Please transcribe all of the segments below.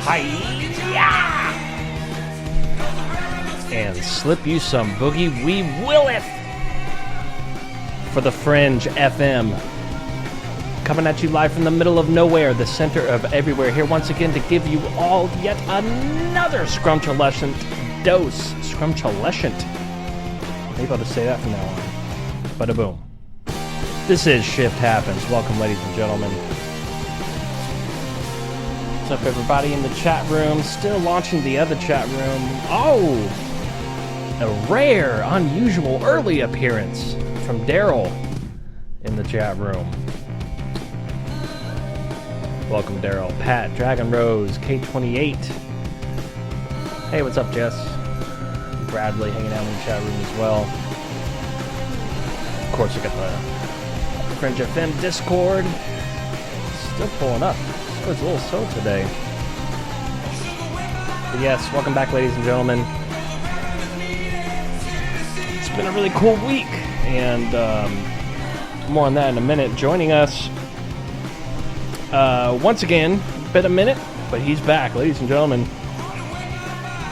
Hi-ya! And slip you some boogie, we will it! For the Fringe FM. Coming at you live from the middle of nowhere, the center of everywhere. Here once again to give you all yet another scrumptious dose. Scrumptious. Maybe I'll just say that from now on. Bada boom. This is Shift Happens. Welcome, ladies and gentlemen. What's up, everybody in the chat room? Still launching the other chat room. Oh! A rare, unusual early appearance from Daryl in the chat room. Welcome, Daryl. Pat, Dragon Rose, K28. Hey, what's up, Jess? Bradley hanging out in the chat room as well. Of course, we got the Fringe FM Discord. Still pulling up. Discord's a little slow today. But yes, welcome back, ladies and gentlemen. It's been a really cool week, and more on that in a minute. Joining us once again, been a minute, but he's back, ladies and gentlemen.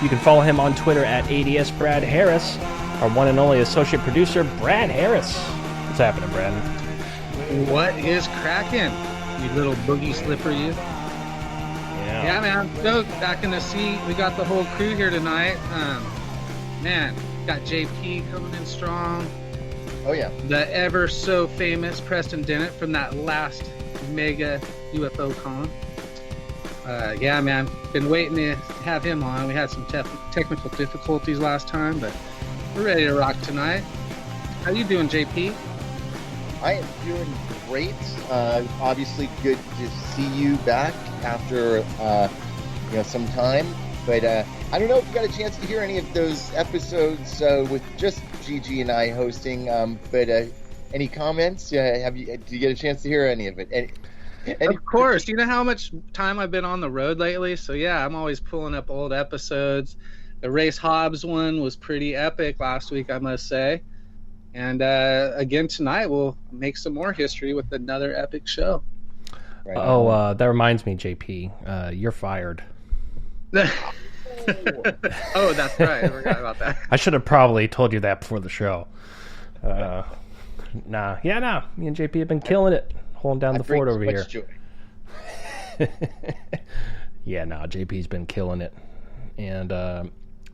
You can follow him on Twitter at ADS Brad Harris, our one and only associate producer, Brad Harris. What's happening, Brad? What is cracking, you little boogie slipper, you? Yeah, man. So back in the seat, we got the whole crew here tonight. Man, got JP coming in strong. Oh yeah. The ever so famous Preston Dennett from that last mega UFO con. Yeah, man. Been waiting to have him on. We had some technical difficulties last time, but we're ready to rock tonight. How you doing, JP? I am doing great. Obviously, good to see you back after some time. But I don't know if you got a chance to hear any of those episodes with just Gigi and I hosting. But any comments? Did you get a chance to hear any of it? Of course. You know how much time I've been on the road lately? So yeah, I'm always pulling up old episodes. The Race Hobbs one was pretty epic last week, I must say. And again tonight, we'll make some more history with another epic show. Right. That reminds me, JP. You're fired. Oh, that's right. I forgot about that. I should have probably told you that before the show. Me and JP have been killing it, holding down the fort over here. JP's been killing it. And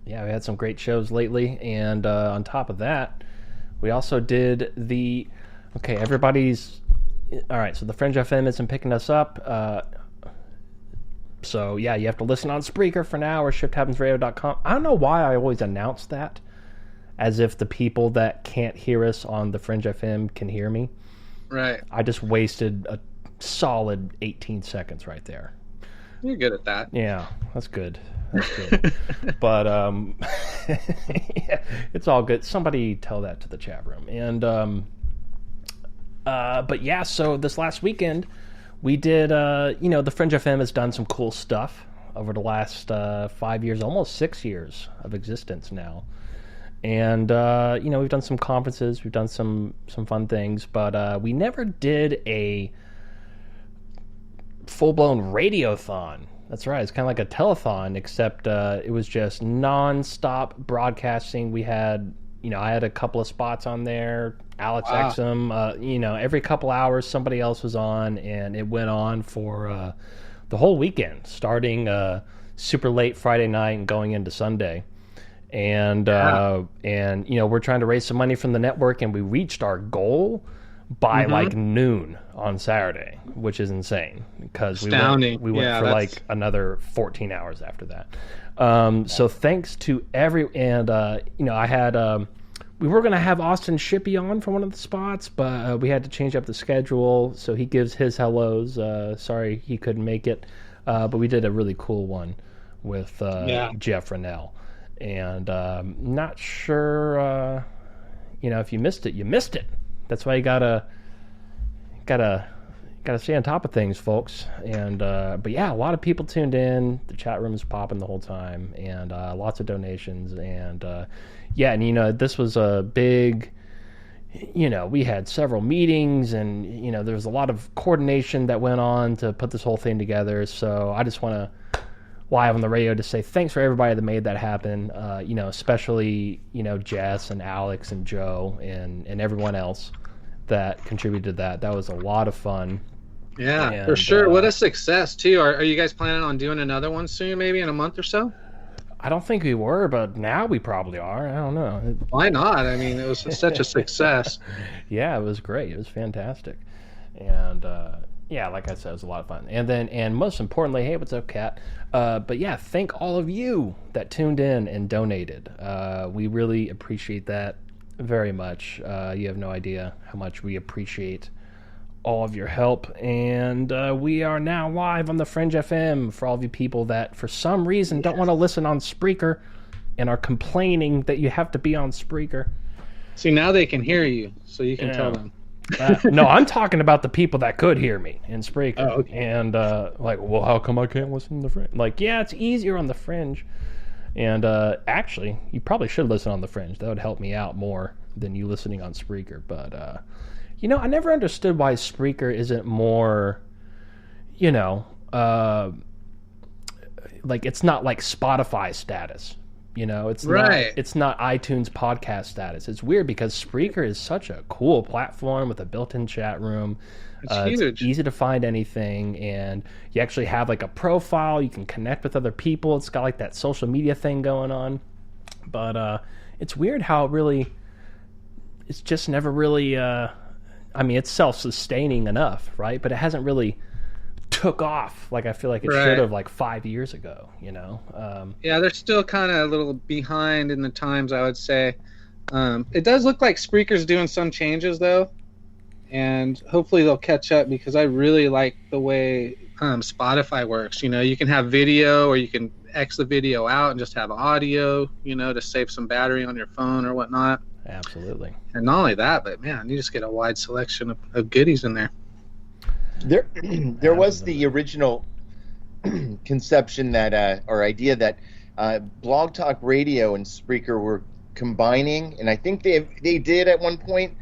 we had some great shows lately. And on top of that, we also did everybody's... All right, so the Fringe FM isn't picking us up. So, yeah, you have to listen on Spreaker for now or shifthappensradio.com. I don't know why I always announce that, as if the people that can't hear us on the Fringe FM can hear me. Right. I just wasted a solid 18 seconds right there. You're good at that. Yeah, that's good. But it's all good. Somebody tell that to the chat room. And so this last weekend we did the Fringe FM has done some cool stuff over the last 5 years, almost 6 years of existence now. And we've done some conferences, we've done some fun things, but we never did a full-blown radiothon. That's right. It's kind of like a telethon, except it was just non-stop broadcasting. We had, I had a couple of spots on there. Alex Exum, every couple hours somebody else was on, and it went on for the whole weekend, starting super late Friday night and going into Sunday. And we're trying to raise some money from the network, and we reached our goal by like noon on Saturday, which is insane because we went for like another 14 hours after that. So thanks to I had we were going to have Austin Shippey on for one of the spots, but we had to change up the schedule, so he gives his hellos. Sorry he couldn't make it, but we did a really cool one with Jeff Rennell. And not sure, if you missed it, you missed it. That's why you gotta stay on top of things, folks. And but yeah, a lot of people tuned in. The chat room is popping the whole time, and lots of donations. And this was a big. We had several meetings, and there was a lot of coordination that went on to put this whole thing together. So I just want live on the radio to say thanks for everybody that made that happen. Especially, Jess and Alex and Joe and everyone else that contributed to that. That was a lot of fun. Yeah, for sure. What a success, too. Are you guys planning on doing another one soon, maybe in a month or so? I don't think we were, but now we probably are. I don't know. Why not? I mean, it was such a success. Yeah, it was great. It was fantastic. And, like I said, it was a lot of fun. And most importantly, hey, what's up, Kat? But yeah, thank all of you that tuned in and donated. We really appreciate that very much. You have no idea how much we appreciate all of your help. And we are now live on the Fringe FM for all of you people that for some reason don't want to listen on Spreaker and are complaining that you have to be on Spreaker. See, now they can hear you, so you can tell them. No, I'm talking about the people that could hear me in Spreaker. Oh, okay. And well, how come I can't listen to the Fringe? it's easier on the Fringe. And actually, you probably should listen on the Fringe. That would help me out more than you listening on Spreaker. But I never understood why Spreaker isn't more, it's not like Spotify status. It's right. It's not iTunes podcast status. It's weird because Spreaker is such a cool platform with a built-in chat room. It's huge. It's easy to find anything, and you actually have a profile. You can connect with other people. It's got that social media thing going on. But it's weird how it's just never really. It's self-sustaining enough, right? But it hasn't really took off like I feel like it should have 5 years ago, Yeah, they're still kind of a little behind in the times, I would say. It does look like Spreaker's doing some changes, though, and hopefully they'll catch up because I really like the way Spotify works. You can have video or you can X the video out and just have audio, to save some battery on your phone or whatnot. Absolutely. And not only that, but man, you just get a wide selection of goodies in there. There was the original conception that or idea that Blog Talk Radio and Spreaker were combining, and I think they did at one point.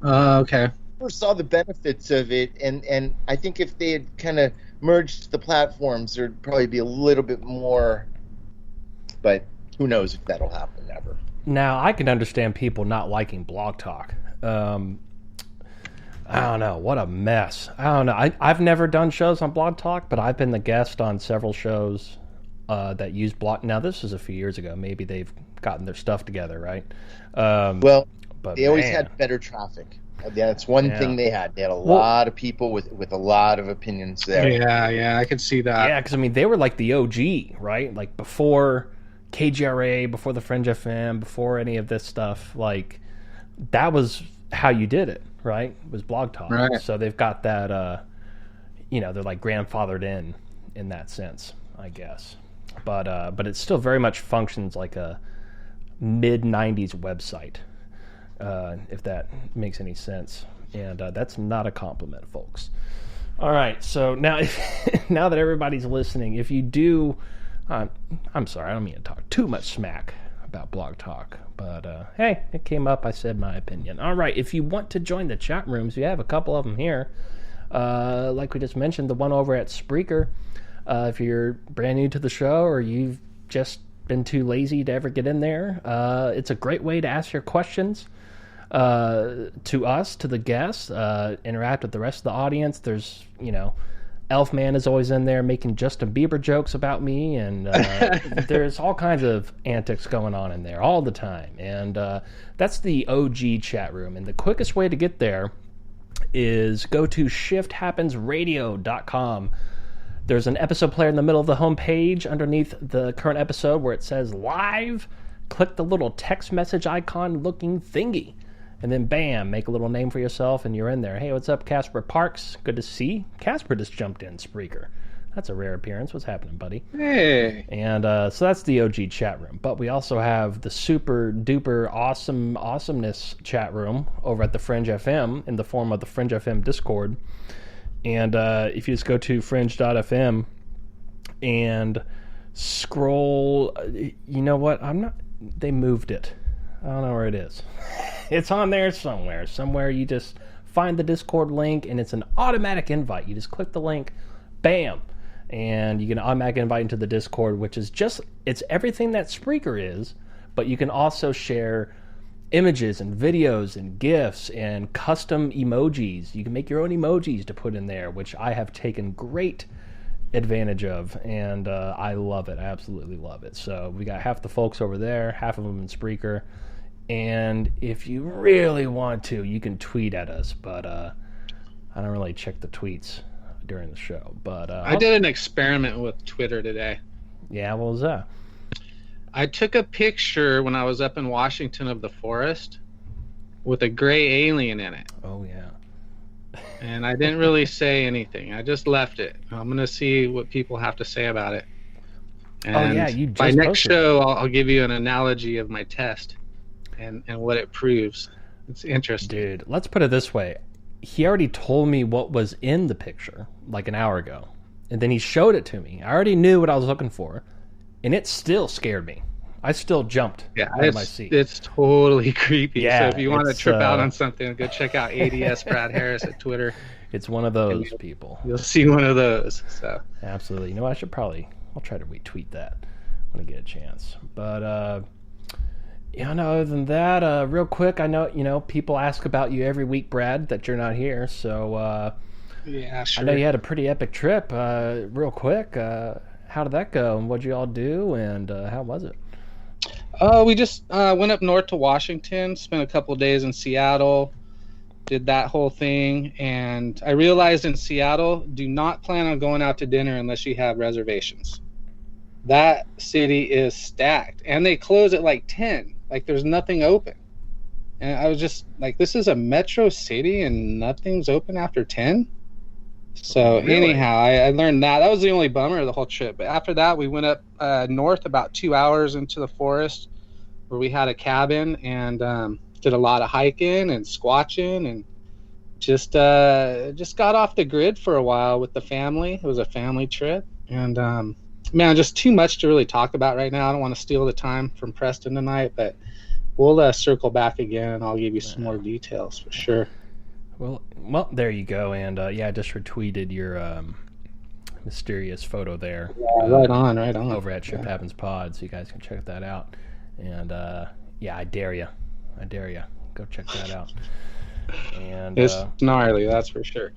Okay. I never saw the benefits of it, and I think if they had kind of merged the platforms, there'd probably be a little bit more. But who knows if that'll happen ever. Now, I can understand people not liking Blog Talk. I don't know. What a mess. I don't know. I've never done shows on Blog Talk, but I've been the guest on several shows that use Blog. Now, this was a few years ago. Maybe they've gotten their stuff together, right? But they always had better traffic. That's one thing they had. They had a lot of people with a lot of opinions there. Yeah, I could see that. Yeah, because, they were like the OG, right? Before KGRA, before the Fringe FM, before any of this stuff, that was how you did it, right? It was Blog Talk. Right. So they've got that, they're grandfathered in that sense, I guess. But it still very much functions like a mid-90s website, if that makes any sense. And that's not a compliment, folks. All right, so now now that everybody's listening, if you do... I'm sorry, I don't mean to talk too much smack about Blog Talk, but hey, it came up, I said my opinion. All right, if you want to join the chat rooms, we have a couple of them here. Like we just mentioned, the one over at Spreaker. If you're brand new to the show or you've just been too lazy to ever get in there, it's a great way to ask your questions to us, to the guests, interact with the rest of the audience. There's, Elfman is always in there making Justin Bieber jokes about me, and there's all kinds of antics going on in there all the time. And that's the OG chat room. And the quickest way to get there is go to shifthappensradio.com. There's an episode player in the middle of the home page underneath the current episode where it says live. Click the little text message icon looking thingy. And then, bam, make a little name for yourself, and you're in there. Hey, what's up, Casper Parks? Good to see. Casper just jumped in, Spreaker. That's a rare appearance. What's happening, buddy? Hey. And so that's the OG chat room. But we also have the super-duper awesomeness chat room over at the Fringe FM in the form of the Fringe FM Discord. And if you just go to fringe.fm and scroll... You know what? They moved it. I don't know where it is. It's on there somewhere. Somewhere you just find the Discord link, and it's an automatic invite. You just click the link, bam, and you can automatically invite into the Discord, which is it's everything that Spreaker is, but you can also share images and videos and GIFs and custom emojis. You can make your own emojis to put in there, which I have taken great advantage of, and I love it. I absolutely love it. So we got half the folks over there, half of them in Spreaker, and if you really want to, you can tweet at us, but I don't really check the tweets during the show. But I did an experiment with Twitter today. Yeah, what was that? I took a picture when I was up in Washington of the forest with a gray alien in it. Oh, yeah. And I didn't really say anything. I just left it. I'm going to see what people have to say about it. And you just by next posted show, I'll give you an analogy of my test and what it proves. It's interesting. Dude, let's put it this way. He already told me what was in the picture like an hour ago. And then he showed it to me. I already knew what I was looking for. And it still scared me. I still jumped out of my seat. It's totally creepy. Yeah, so if you want to trip out on something, go check out ADS Brad Harris at Twitter. It's one of those people. You'll see one of those. So absolutely. You know, I'll try to retweet that when I get a chance. But other than that, real quick, I know, people ask about you every week, Brad, that you're not here. So yeah, sure. I know you had a pretty epic trip. Real quick, how did that go, and what'd you all do, and how was it? We just went up north to Washington, spent a couple of days in Seattle, did that whole thing, and I realized in Seattle, do not plan on going out to dinner unless you have reservations. That city is stacked, and they close at like 10. Like, there's nothing open. And I was just like, this is a metro city, and nothing's open after 10? So really? Anyhow, I learned that. That was the only bummer of the whole trip. But after that, we went up north about 2 hours into the forest where we had a cabin and did a lot of hiking and squatching and just got off the grid for a while with the family. It was a family trip. And, just too much to really talk about right now. I don't want to steal the time from Preston tonight, but we'll circle back again and I'll give you some more details for sure. Well, there you go, and I just retweeted your mysterious photo there. Yeah, right on. Over at Ship Happens Pod, so you guys can check that out. And I dare you, go check that out. And it's gnarly, that's for sure.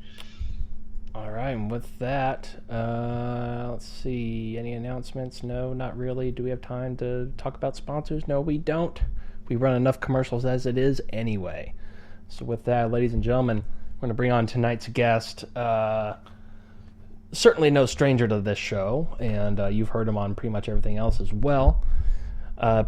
All right, and with that, let's see. Any announcements? No, not really. Do we have time to talk about sponsors? No, we don't. We run enough commercials as it is anyway. So with that, ladies and gentlemen, we're going to bring on tonight's guest. Certainly no stranger to this show, and you've heard him on pretty much everything else as well.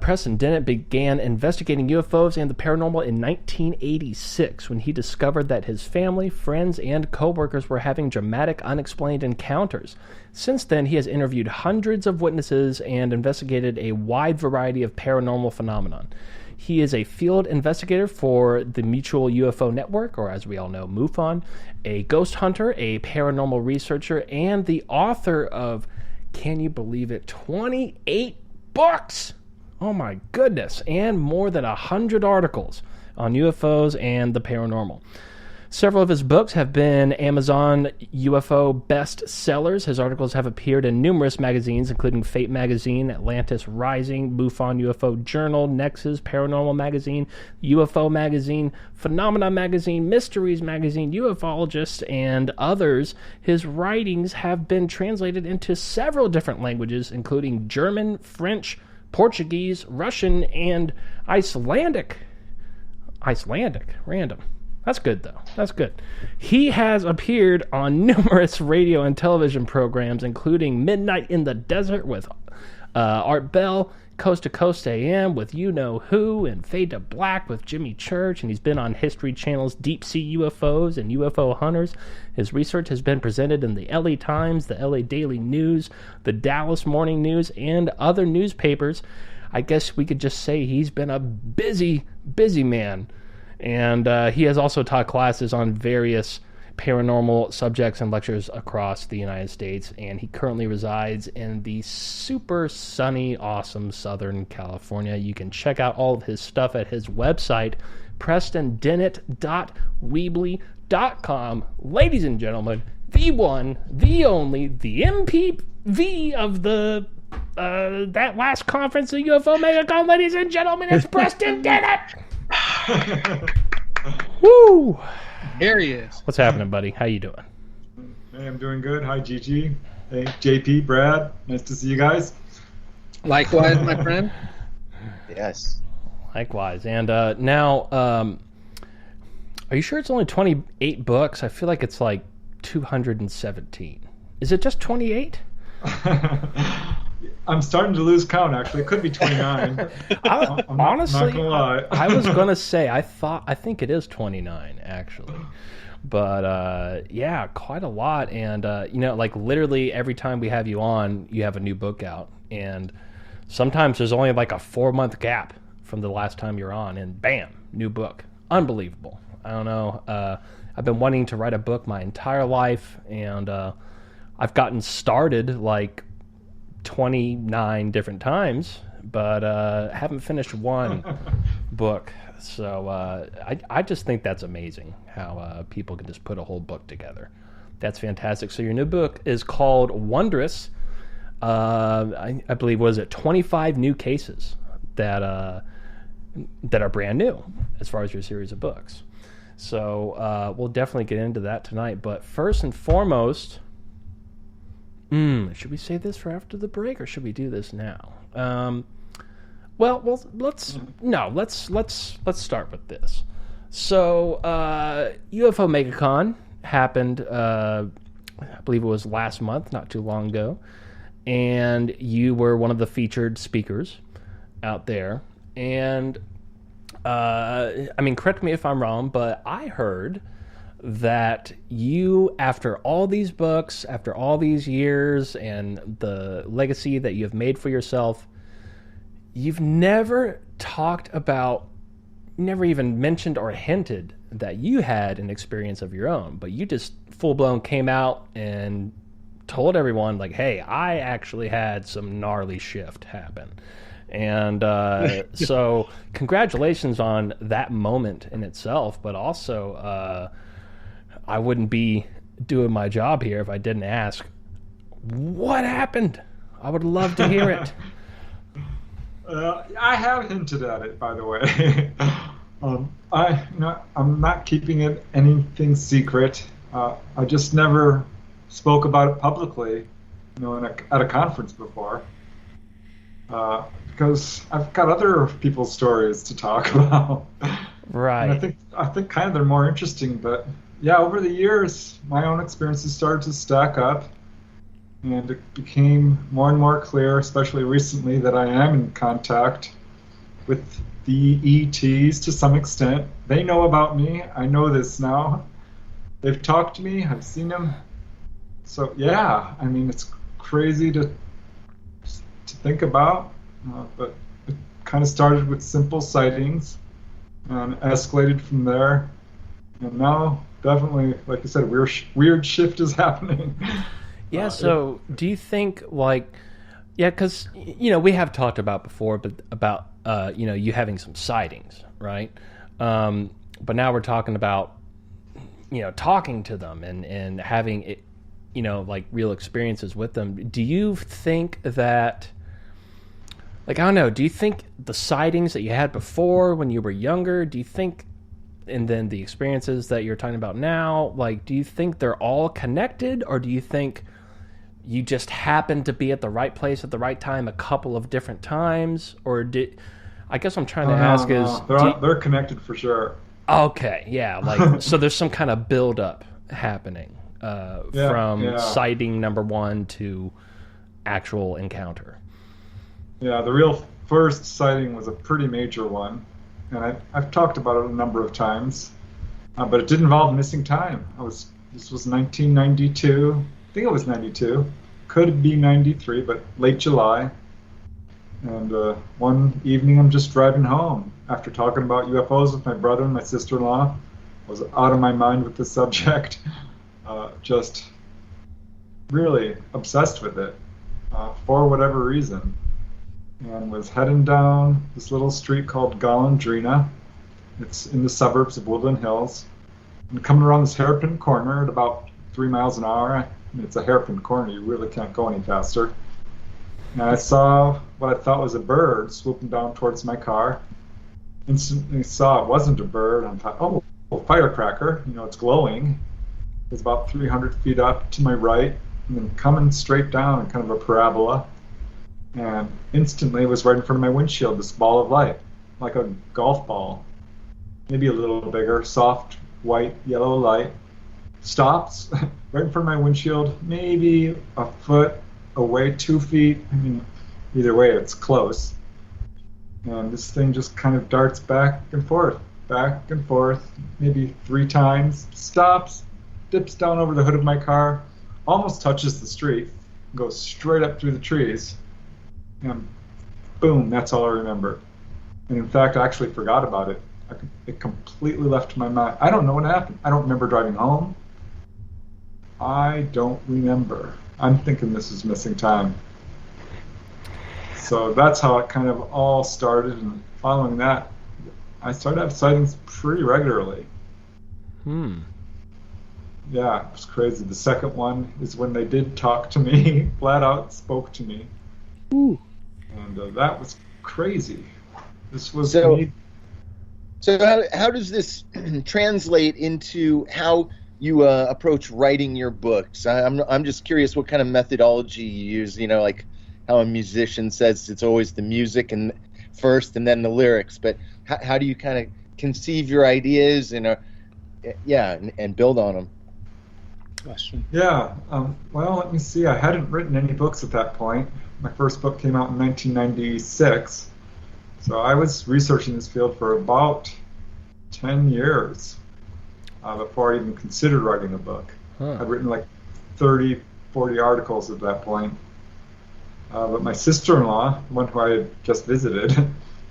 Preston Dennett began investigating UFOs and the paranormal in 1986 when he discovered that his family, friends, and coworkers were having dramatic, unexplained encounters. Since then, he has interviewed hundreds of witnesses and investigated a wide variety of paranormal phenomenon. He is a field investigator for the Mutual UFO Network, or as we all know, MUFON, a ghost hunter, a paranormal researcher, and the author of, can you believe it, 28 books! Oh my goodness, and more than 100 articles on UFOs and the paranormal. Several of his books have been Amazon UFO bestsellers. His articles have appeared in numerous magazines, including Fate Magazine, Atlantis Rising, MUFON UFO Journal, Nexus, Paranormal Magazine, UFO Magazine, Phenomena Magazine, Mysteries Magazine, Ufologist, and others. His writings have been translated into several different languages, including German, French, Portuguese, Russian, and Icelandic. Random. That's good, though. That's good. He has appeared on numerous radio and television programs, including Midnight in the Desert with Art Bell, Coast to Coast AM with You Know Who, and Fade to Black with Jimmy Church, and he's been on History Channel's Deep Sea UFOs and UFO Hunters. His research has been presented in the LA Times, the LA Daily News, the Dallas Morning News, and other newspapers. I guess we could just say he's been a busy man. And he has also taught classes on various paranormal subjects and lectures across the United States, and he currently resides in the super sunny, awesome Southern California. You can check out all of his stuff at his website, prestondennett.weebly.com. Ladies and gentlemen, the one, the only, the MPV of the that last conference of UFO MegaCon, ladies and gentlemen, it's Preston Dennett. Woo! Here he is. What's happening, buddy? How you doing? Hey, I'm doing good. Hi, Gigi. Hey, JP, Brad. Nice to see you guys. Likewise, my friend. Yes. Likewise. And now, are you sure it's only 28 books? I feel like it's like 217. Is it just 28? I'm starting to lose count, actually. It could be 29. Honestly, not gonna lie. I was going to say, I think it is 29, actually. But, yeah, quite a lot. And, like literally every time we have you on, you have a new book out. And sometimes there's only like a 4-month gap from the last time you're on. And bam, new book. Unbelievable. I don't know. I've been wanting to write a book my entire life. And I've gotten started like 29 different times, but haven't finished one book. So I just think that's amazing how people can just put a whole book together. That's fantastic. So your new book is called Wondrous. I believe, was it 25 new cases that are brand new as far as your series of books. So we'll definitely get into that tonight. But first and foremost, should we save this for after the break, or should we do this now? Well, let's start with this. So, UFO MegaCon happened, I believe it was last month, not too long ago, and you were one of the featured speakers out there. And, correct me if I'm wrong, but I heard that you, after all these books, after all these years, and the legacy that you have made for yourself, you've never talked about, never even mentioned or hinted that you had an experience of your own, but you just full-blown came out and told everyone, like, hey, I actually had some gnarly shift happen. And so congratulations on that moment in itself, but also I wouldn't be doing my job here if I didn't ask, what happened? I would love to hear it. I have hinted at it, by the way. I'm not keeping it anything secret. I just never spoke about it publicly, at a conference before, because I've got other people's stories to talk about. Right. And I think kind of they're more interesting, but yeah, over the years, my own experiences started to stack up, and it became more and more clear, especially recently, that I am in contact with the ETs to some extent. They know about me. I know this now. They've talked to me. I've seen them. So yeah, it's crazy to think about, but it kind of started with simple sightings and escalated from there, and now definitely, like you said, weird shift is happening. Yeah, so do you think, because, we have talked about before, but about, you having some sightings, right? But now we're talking about, talking to them and having, it, real experiences with them. Do you think that, I don't know, do you think the sightings that you had before when you were younger, do you think, and then the experiences that you're talking about now, do you think they're all connected, or do you think you just happened to be at the right place at the right time a couple of different times? Or I guess I'm trying to ask is... They're connected for sure. Okay, yeah, so there's some kind of build-up happening from sighting number one to actual encounter. Yeah, the real first sighting was a pretty major one. And I've talked about it a number of times, but it did involve missing time. This was 1992. I think it was 92. Could be 93, but late July. And one evening, I'm just driving home after talking about UFOs with my brother and my sister-in-law. I was out of my mind with the subject, just really obsessed with it for whatever reason. And was heading down this little street called Golondrina. It's in the suburbs of Woodland Hills. And coming around this hairpin corner at about 3 miles an hour. I mean, it's a hairpin corner. You really can't go any faster. And I saw what I thought was a bird swooping down towards my car. Instantly saw it wasn't a bird. I thought, oh, a firecracker. It's glowing. It was about 300 feet up to my right, and then coming straight down in kind of a parabola. And instantly it was right in front of my windshield, this ball of light, like a golf ball. Maybe a little bigger, soft, white, yellow light. Stops right in front of my windshield, maybe a foot away, 2 feet. I mean, either way, it's close. And this thing just kind of darts back and forth, maybe 3 times. Stops, dips down over the hood of my car, almost touches the street, goes straight up through the trees, and boom, that's all I remember. And in fact, I actually forgot about it. It completely left my mind. I don't know what happened. I don't remember driving home. I don't remember. I'm thinking this is missing time. So that's how it kind of all started, and following that, I started to have sightings pretty regularly. Yeah, it was crazy. The second one is when they did talk to me, flat out spoke to me. Ooh. And that was crazy. This was So how does this translate into how you approach writing your books? I'm just curious what kind of methodology you use. Like how a musician says it's always the music and first and then the lyrics. But how do you kind of conceive your ideas and build on them? Question. Yeah. Well, let me see. I hadn't written any books at that point. My first book came out in 1996. So I was researching this field for about 10 years before I even considered writing a book. I'd written like 30, 40 articles at that point. But my sister-in-law, the one who I had just visited,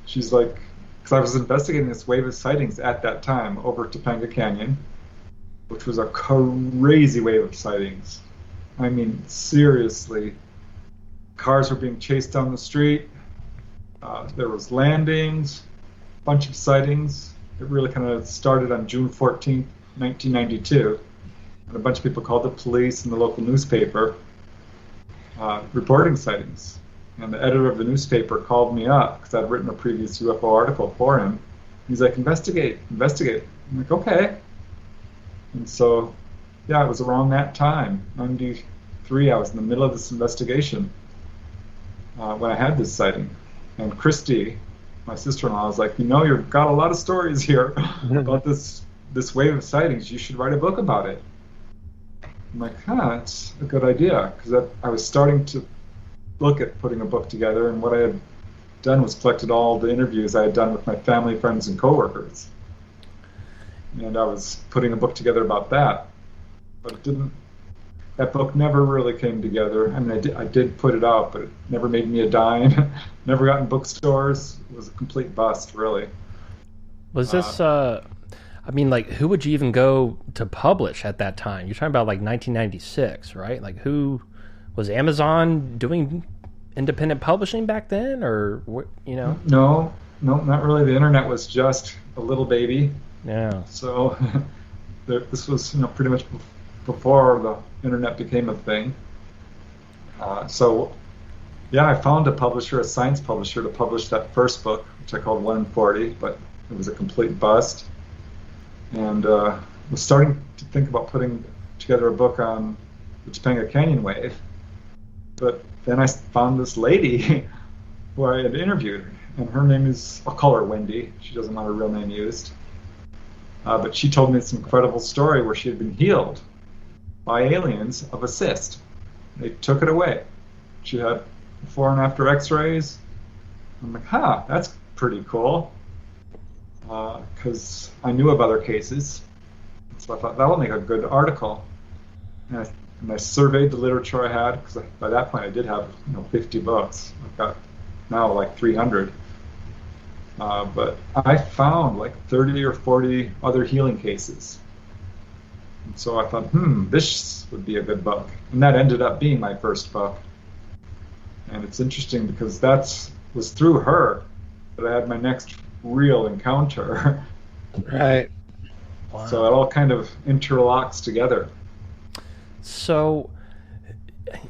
she's like, because I was investigating this wave of sightings at that time over Topanga Canyon, which was a crazy wave of sightings. I mean, seriously. Cars were being chased down the street. There was landings, a bunch of sightings. It really kind of started on June 14th, 1992. And a bunch of people called the police and the local newspaper reporting sightings. And the editor of the newspaper called me up because I'd written a previous UFO article for him. He's like, investigate. I'm like, okay. And so, yeah, it was around that time, 93, I was in the middle of this investigation when I had this sighting. And Christy, my sister-in-law, was like, you've got a lot of stories here about this wave of sightings. You should write a book about it. I'm like, that's a good idea, because I was starting to look at putting a book together, and what I had done was collected all the interviews I had done with my family, friends, and coworkers. And I was putting a book together about that. But that book never really came together. I mean, I did put it out, but it never made me a dime. Never got in bookstores. It was a complete bust, really. Was this, who would you even go to publish at that time? You're talking about like 1996, right? Like was Amazon doing independent publishing back then, or what, No, not really. The internet was just a little baby. Yeah. So this was, pretty much before the internet became a thing. I found a science publisher, to publish that first book, which I called 1 in 40, but it was a complete bust. And was starting to think about putting together a book on the Topanga Canyon wave. But then I found this lady who I had interviewed, and her name is, I'll call her Wendy. She doesn't want her real name used. But she told me this incredible story where she had been healed by aliens of a cyst. They took it away. She had before and after x-rays. I'm like, that's pretty cool. Because I knew of other cases. So I thought, that will make a good article. And I surveyed the literature I had, because by that point I did have 50 books. I've got now like 300. But I found like 30 or 40 other healing cases. And so I thought, this would be a good book. And that ended up being my first book. And it's interesting because that was through her that I had my next real encounter. Right. Wow. So it all kind of interlocks together. So,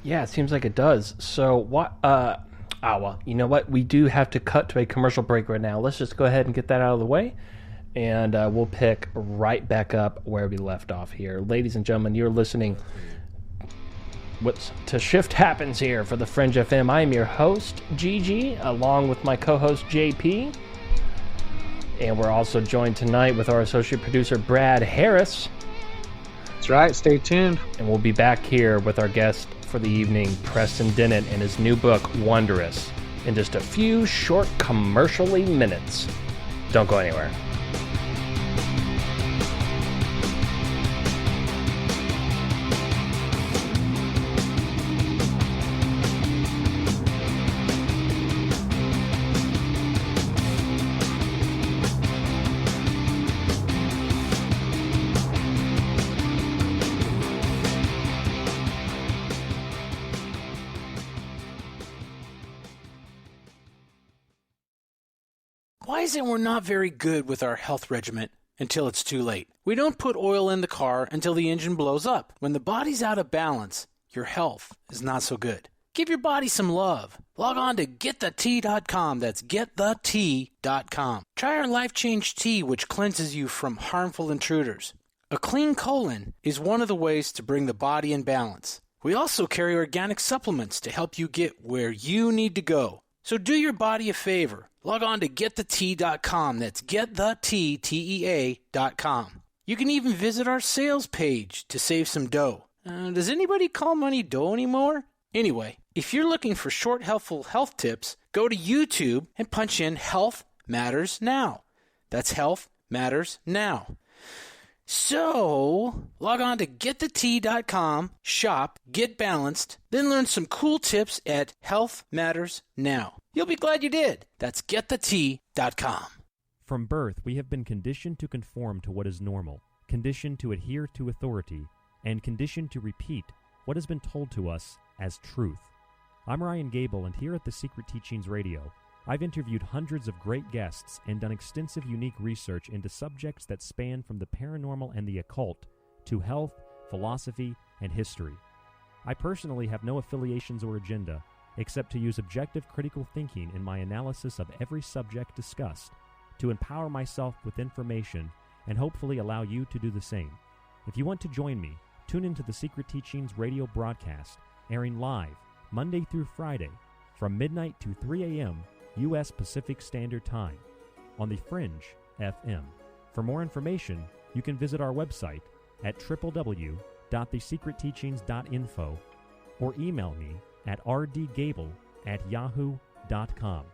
yeah, it seems like it does. So, what? Well, you know what? We do have to cut to a commercial break right now. Let's just go ahead and get that out of the way, and we'll pick right back up where we left off here. Ladies and gentlemen, you're listening to Shift Happens here for the Fringe FM. I am your host, Gigi, along with my co-host, JP. And we're also joined tonight with our associate producer, Brad Harris. That's right. Stay tuned. And we'll be back here with our guest for the evening, Preston Dennett, and his new book, Wondrous, in just a few short commercially minutes. Don't go anywhere. Why is it we're not very good with our health regimen until it's too late? We don't put oil in the car until the engine blows up. When the body's out of balance, your health is not so good. Give your body some love. Log on to GetTheT.com. That's GetTheT.com. Try our Life Change Tea, which cleanses you from harmful intruders. A clean colon is one of the ways to bring the body in balance. We also carry organic supplements to help you get where you need to go. So do your body a favor. Log on to GetTheT.com. That's GetTheTea.com. You can even visit our sales page to save some dough. Does anybody call money dough anymore? Anyway, if you're looking for short, helpful health tips, go to YouTube and punch in Health Matters Now. That's Health Matters Now. So, log on to GetTheT.com, shop, get balanced, then learn some cool tips at Health Matters Now. You'll be glad you did. That's GetTheT.com. From birth, we have been conditioned to conform to what is normal, conditioned to adhere to authority, and conditioned to repeat what has been told to us as truth. I'm Ryan Gable, and here at The Secret Teachings Radio, I've interviewed hundreds of great guests and done extensive unique research into subjects that span from the paranormal and the occult to health, philosophy, and history. I personally have no affiliations or agenda, except to use objective critical thinking in my analysis of every subject discussed, to empower myself with information and hopefully allow you to do the same. If you want to join me, tune into the Secret Teachings radio broadcast, airing live Monday through Friday from midnight to 3 a.m. U.S. Pacific Standard Time on the Fringe FM. For more information, you can visit our website at www.thesecretteachings.info or email me at rdgable@yahoo.com.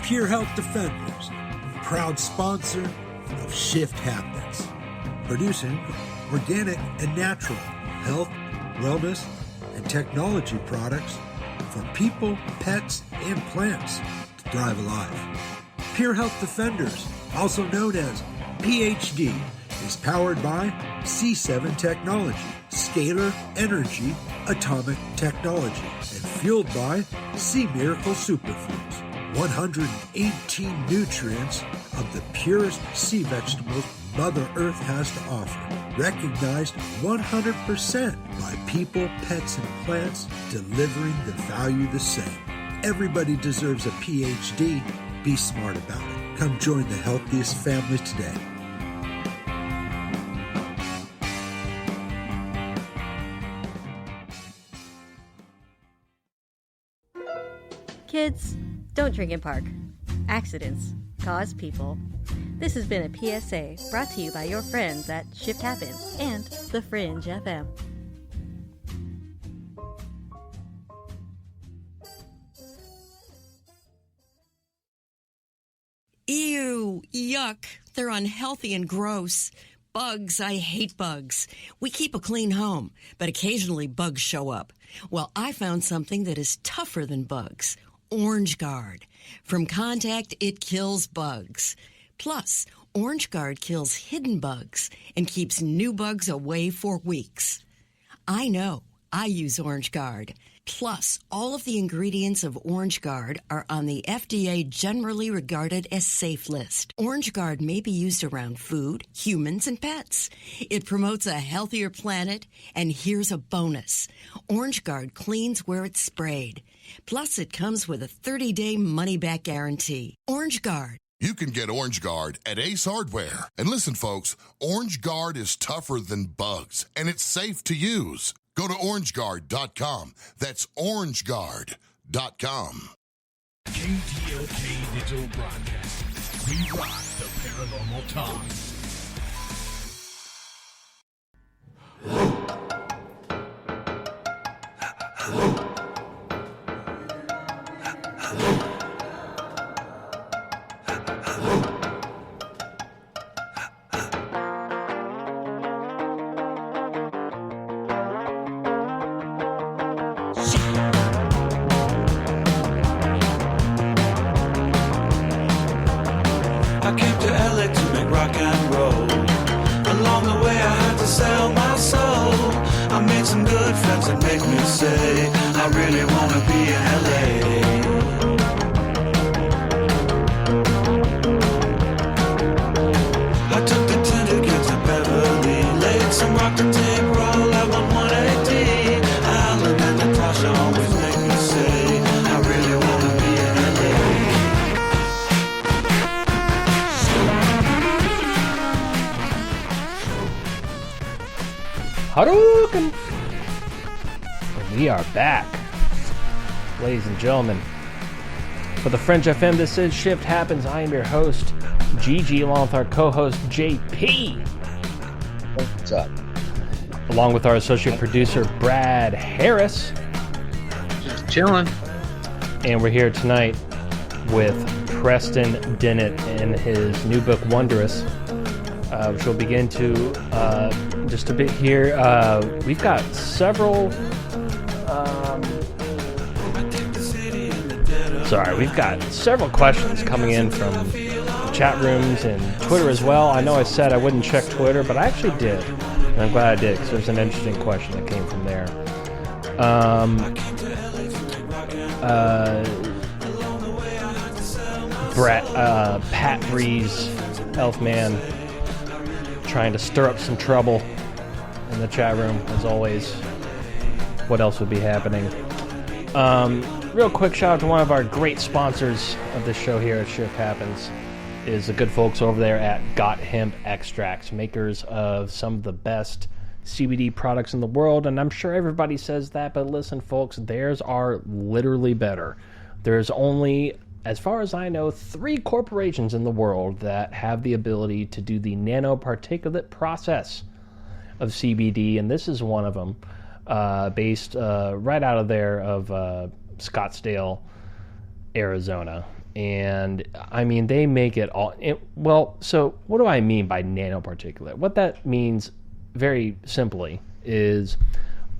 Pure Health Defenders, proud sponsor of Shift Happens, producing organic and natural health, wellness, and technology products for people, pets, and plants to thrive alive. Pure Health Defenders, also known as PhD, is powered by C7 Technology, scalar energy, atomic technology, and fueled by Sea Miracle Superfoods. 118 nutrients of the purest sea vegetables Mother Earth has to offer. Recognized 100% by people, pets, and plants, delivering the value the same. Everybody deserves a PhD. Be smart about it. Come join the healthiest families today. Kids, don't drink and park. Accidents cause people. This has been a PSA brought to you by your friends at Shift Happens and The Fringe FM. Ew, yuck. They're unhealthy and gross. Bugs, I hate bugs. We keep a clean home, but occasionally bugs show up. Well, I found something that is tougher than bugs. Orange Guard. From contact, it kills bugs. Plus, Orange Guard kills hidden bugs and keeps new bugs away for weeks. I know. I use Orange Guard. Plus, all of the ingredients of Orange Guard are on the FDA generally regarded as safe list. Orange Guard may be used around food, humans, and pets. It promotes a healthier planet, and here's a bonus. Orange Guard cleans where it's sprayed. Plus, it comes with a 30-day money-back guarantee. Orange Guard. You can get Orange Guard at Ace Hardware. And listen, folks, Orange Guard is tougher than bugs, and it's safe to use. Go to orangeguard.com. That's orangeguard.com. KTLK Digital Broadcasting. We rock the paranormal talk. I came to LA to make rock and roll. Along the way I had to sell my soul. I made some good friends that make me say I really wanna be in LA. I took the 10 to get to Beverly, laid some rock to tape roll at 180. Alan and Natasha always make me say I really wanna be in LA. Hadouken! And we are back, ladies and gentlemen. For the Fringe FM, this is Shift Happens. I am your host, Gigi, along with our co-host, JP. What's up? Along with our associate producer, Brad Harris. Just chilling. And we're here tonight with Preston Dennett and his new book, Wondrous, which we'll begin to just a bit here. We've got several questions coming in from chat rooms and Twitter as well. I know I said I wouldn't check Twitter, but I actually did, and I'm glad I did, because there's an interesting question that came from there. Pat Breeze, Elfman, trying to stir up some trouble in the chat room, as always. What else would be happening? Real quick shout out to one of our great sponsors of this show here at Shift Happens, is the good folks over there at Got Hemp Extracts, makers of some of the best CBD products in the world. And I'm sure everybody says that, but listen, folks, theirs are literally better. There's only, as far as I know, 3 corporations in the world that have the ability to do the nanoparticulate process of CBD, and this is one of them, based right out of there of Scottsdale, Arizona. And I mean, they make it all. Well, so what do I mean by nanoparticulate? What that means, very simply, is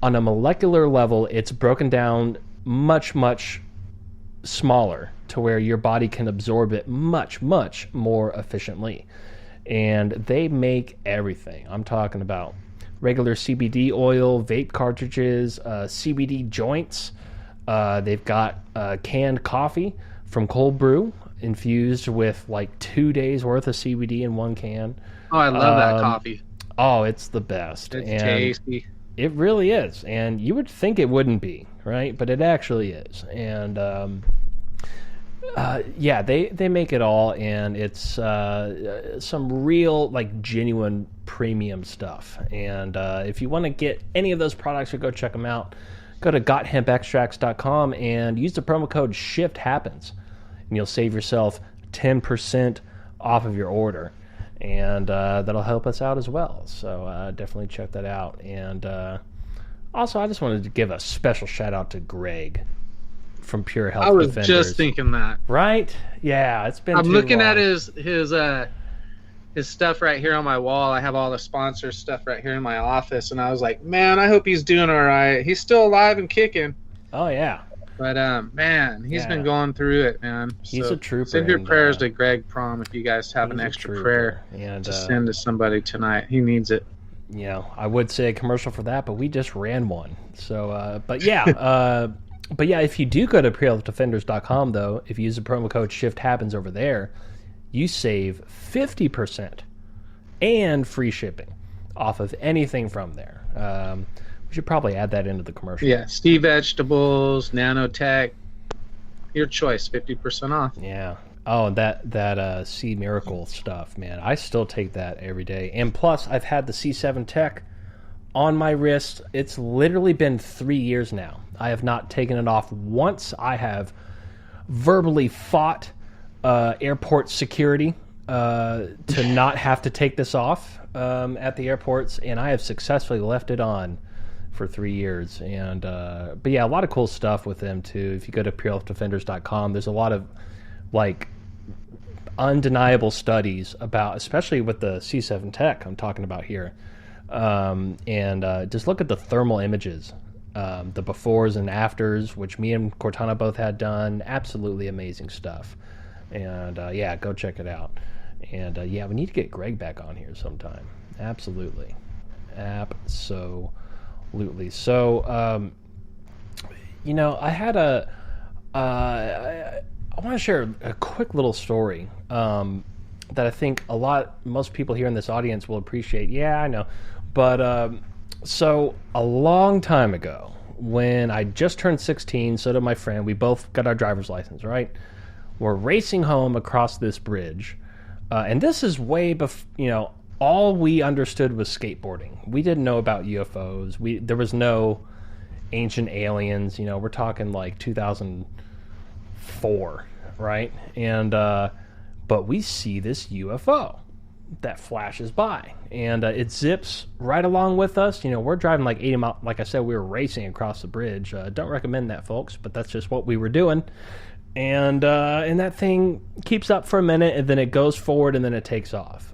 on a molecular level, it's broken down much, much smaller to where your body can absorb it much, much more efficiently. And they make everything. I'm talking about regular CBD oil, vape cartridges, CBD joints. They've got canned coffee from cold brew infused with like 2 days worth of CBD in one can. Oh, I love that coffee. Oh, it's the best. It's and tasty. It really is. And you would think it wouldn't be, right? But it actually is. And yeah, they make it all, and it's some real, like, genuine premium stuff. And if you want to get any of those products or go check them out, go to gothempextracts.com and use the promo code SHIFTHAPPENS, and you'll save yourself 10% off of your order. And that'll help us out as well. So definitely check that out. And also, I just wanted to give a special shout out to Greg from Pure Health Defenders. I was just thinking that. Right? Yeah, it's been. I'm too looking long. at his stuff right here on my wall. I have all the sponsor stuff right here in my office, and I was like, man, I hope he's doing all right. He's still alive and kicking. Oh yeah. But man, he's been going through it, man. He's a trooper. Send your prayers to Greg Prom if you guys have an extra prayer and to send to somebody tonight. He needs it. I would say a commercial for that, but we just ran one. So, but yeah, if you do go to prehealthdefenders.com, though, if you use the promo code ShiftHappens over there, you save 50% and free shipping off of anything from there. We should probably add that into the commercial. Yeah, Steve Vegetables, Nanotech, your choice, 50% off. Yeah. Oh, that Sea Miracle stuff, man. I still take that every day. And plus, I've had the C7 Tech on my wrist. It's literally been 3 years now. I have not taken it off once. I have verbally fought airport security to not have to take this off at the airports, and I have successfully left it on for 3 years. And but yeah, a lot of cool stuff with them too. If you go to purehealthdefenders.com, there's a lot of like undeniable studies about, especially with the C7 Tech I'm talking about here, and just look at the thermal images, the befores and afters, which me and Cortana both had done. Absolutely amazing stuff. And yeah, go check it out. And yeah, we need to get Greg back on here sometime. Absolutely. So I had I want to share a quick little story that I think most people here in this audience will appreciate. Yeah, I know. But so a long time ago, when I just turned 16, so did my friend. We both got our driver's license, right? We're racing home across this bridge. And this is way before, all we understood was skateboarding. We didn't know about UFOs. There was no ancient aliens. We're talking like 2004, right? And but we see this UFO that flashes by, and it zips right along with us. We're driving like 80 miles. Like I said, we were racing across the bridge. Don't recommend that, folks, but that's just what we were doing. And that thing keeps up for a minute, and then it goes forward, and then it takes off.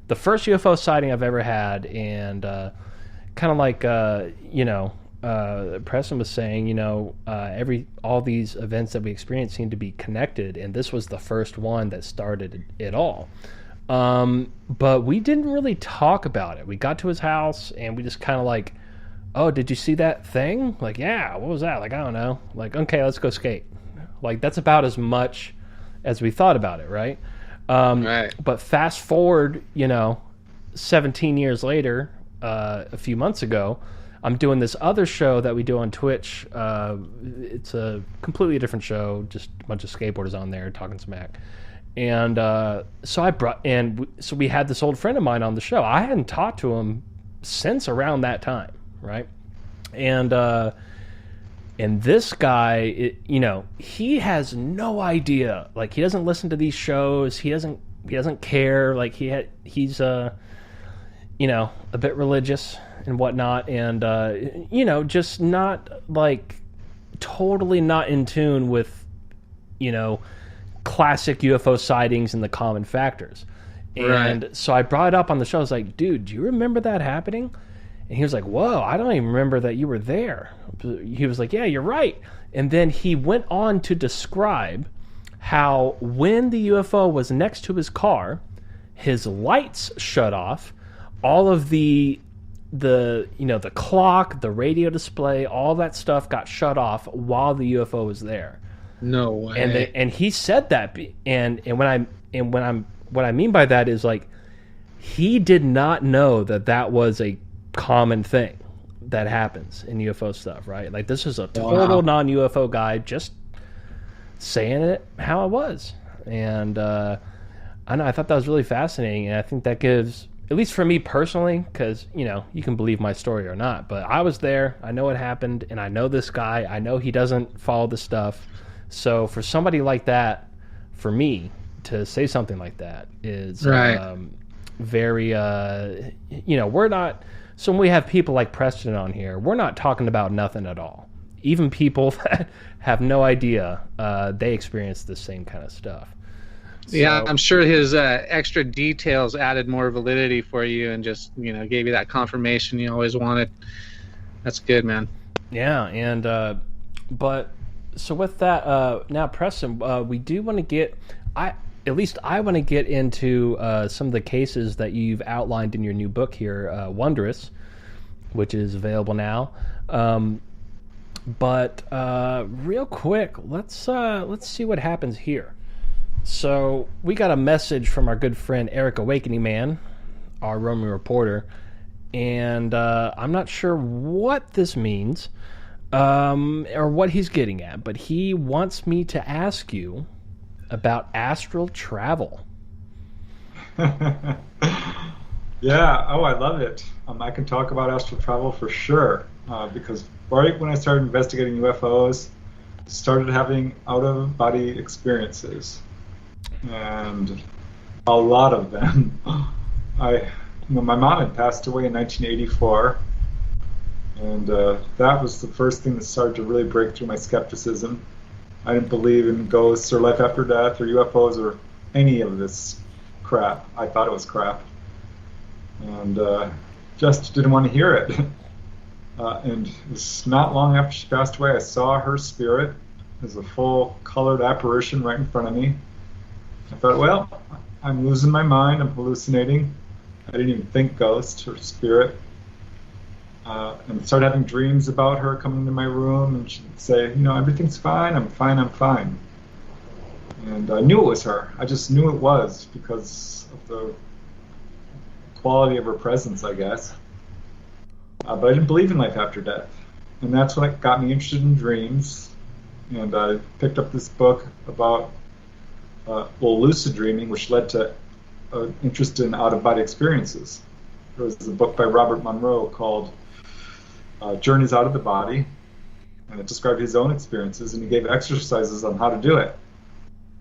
The first UFO sighting I've ever had, and kind of like Preston was saying, all these events that we experienced seem to be connected, and this was the first one that started it all. But we didn't really talk about it. We got to his house, and we just kind of like, oh, did you see that thing? Like, yeah, what was that? Like, I don't know. Like, okay, let's go skate. Like, that's about as much as we thought about it, right? Right. But fast forward, 17 years later, a few months ago, I'm doing this other show that we do on Twitch. It's a completely different show, just a bunch of skateboarders on there talking smack. And so we had this old friend of mine on the show. I hadn't talked to him since around that time, right? And this guy, he has no idea. Like, he doesn't listen to these shows. He doesn't care. Like, he's a bit religious and whatnot, and just not like totally not in tune with classic UFO sightings and the common factors. And so I brought it up on the show. I was like, dude, do you remember that happening? And he was like, whoa, I don't even remember that you were there. He was like, yeah, you're right. And then he went on to describe how when the UFO was next to his car, his lights shut off, all of the clock, the radio display, all that stuff got shut off while the UFO was there. No way. And he said that, and what I mean by that is, like, he did not know that was a common thing that happens in UFO stuff, right? Like, this is a total non-UFO guy just saying it how it was. And I thought that was really fascinating, and I think that gives, at least for me personally, because you can believe my story or not, but I was there, I know it happened, and I know this guy, I know he doesn't follow the stuff. So for somebody like that, for me to say something like that is very we're not. So when we have people like Preston on here, we're not talking about nothing at all. Even people that have no idea, they experience the same kind of stuff. So, yeah, I'm sure his extra details added more validity for you and just, gave you that confirmation you always wanted. That's good, man. Yeah, and but so with that, now Preston, we do want to get. at least I want to get into some of the cases that you've outlined in your new book here, Wondrous, which is available now. But real quick, let's see what happens here. So we got a message from our good friend Eric Awakening Man, our Roman reporter, and I'm not sure what this means or what he's getting at, but he wants me to ask you about astral travel. Yeah, oh, I love it. I can talk about astral travel for sure, because right when I started investigating UFOs, I started having out-of-body experiences, and a lot of them. My mom had passed away in 1984, and that was the first thing that started to really break through my skepticism. I didn't believe in ghosts or life after death or UFOs or any of this crap. I thought it was crap, and just didn't want to hear it. And it was not long after she passed away, I saw her spirit as a full colored apparition right in front of me. I thought, well, I'm losing my mind, I'm hallucinating. I didn't even think ghost or spirit. And started having dreams about her coming into my room, and she'd say, everything's fine, I'm fine, I'm fine. And I knew it was her. I just knew it was because of the quality of her presence, I guess. But I didn't believe in life after death. And that's what got me interested in dreams. And I picked up this book about lucid dreaming, which led to interest in out-of-body experiences. There was a book by Robert Monroe called Journeys Out of the Body, and it described his own experiences, and he gave exercises on how to do it.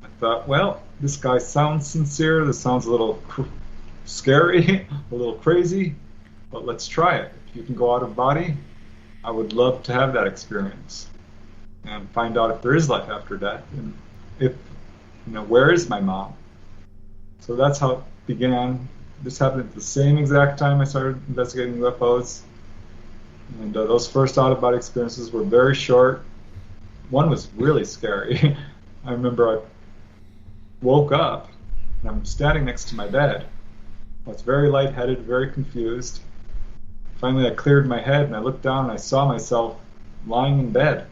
I thought, well, this guy sounds sincere, this sounds a little scary, a little crazy, but let's try it. If you can go out of body, I would love to have that experience and find out if there is life after death, and if, where is my mom? So that's how it began. This happened at the same exact time I started investigating UFOs. And those first out-of-body experiences were very short. One was really scary. I remember I woke up, and I'm standing next to my bed. I was very lightheaded, very confused. Finally, I cleared my head, and I looked down, and I saw myself lying in bed.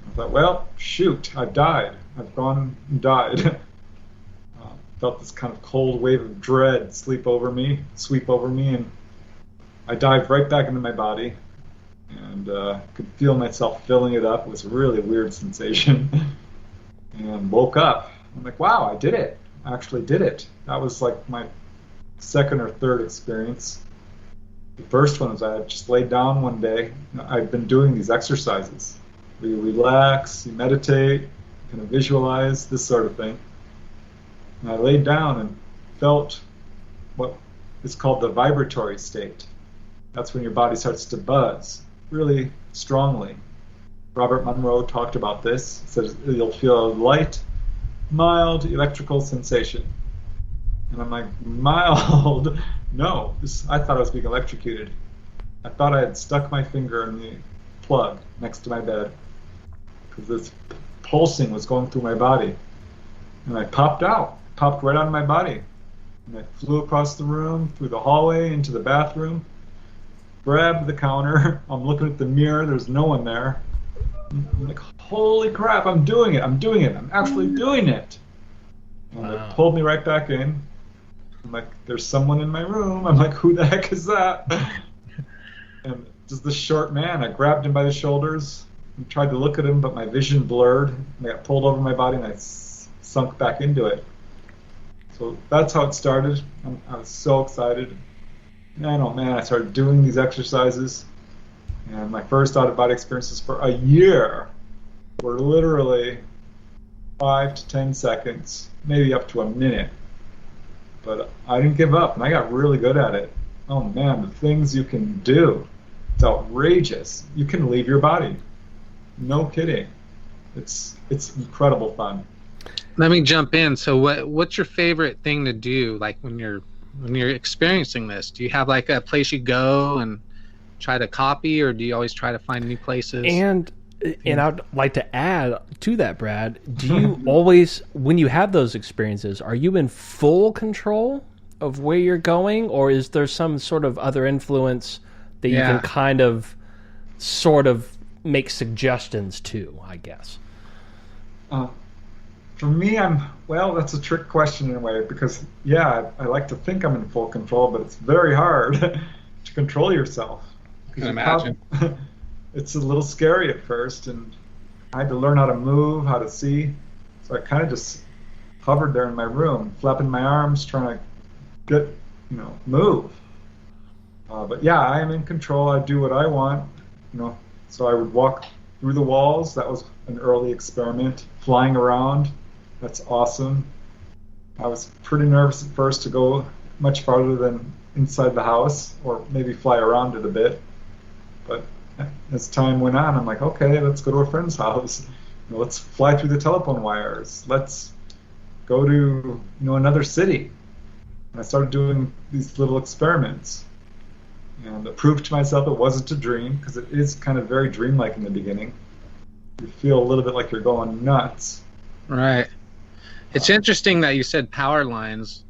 I thought, well, shoot, I've died. I've gone and died. Felt this kind of cold wave of dread sweep over me, and I dived right back into my body, and could feel myself filling it up. It was a really weird sensation, and woke up. I'm like, wow, I did it. I actually did it. That was like my second or third experience. The first one was I just laid down one day. I'd been doing these exercises. You relax, you meditate, you kind of visualize, this sort of thing. And I laid down and felt what is called the vibratory state. That's when your body starts to buzz really strongly. Robert Monroe talked about this. He says you'll feel a light, mild electrical sensation. And I'm like, mild? No, I thought I was being electrocuted. I thought I had stuck my finger in the plug next to my bed because this pulsing was going through my body. And I popped right out of my body. And I flew across the room, through the hallway, into the bathroom, grabbed the counter. I'm looking at the mirror, there's no one there. I'm like, holy crap, I'm doing it, I'm actually doing it. And they pulled me right back in. I'm like, there's someone in my room. I'm like, who the heck is that? And just this short man, I grabbed him by the shoulders and tried to look at him, but my vision blurred. And I got pulled over my body and I sunk back into it. So that's how it started. I was so excited. Man, oh man, I started doing these exercises. And my first out-of-body experiences for a year were literally 5 to 10 seconds, maybe up to a minute. But I didn't give up, and I got really good at it. Oh man, the things you can do. It's outrageous. You can leave your body. No kidding. It's incredible fun. Let me jump in. So what's your favorite thing to do, like when you're experiencing this? Do you have like a place you go and try to copy, or do you always try to find new places? And And I'd like to add to that, Brad, do you always, when you have those experiences, are you in full control of where you're going, or is there some sort of other influence that you can kind of sort of make suggestions to, I guess? For me, that's a trick question in a way, because, I like to think I'm in full control, but it's very hard to control yourself. I can imagine. It's a little scary at first, and I had to learn how to move, how to see. So I kind of just hovered there in my room, flapping my arms, trying to move. But I am in control. I do what I want, So I would walk through the walls. That was an early experiment. Flying around, that's awesome. I was pretty nervous at first to go much farther than inside the house, or maybe fly around it a bit. But as time went on, I'm like, okay, let's go to a friend's house. Let's fly through the telephone wires. Let's go to another city. And I started doing these little experiments, and I proved to myself it wasn't a dream, because it is kind of very dreamlike in the beginning. You feel a little bit like you're going nuts. Right. It's interesting that you said power lines.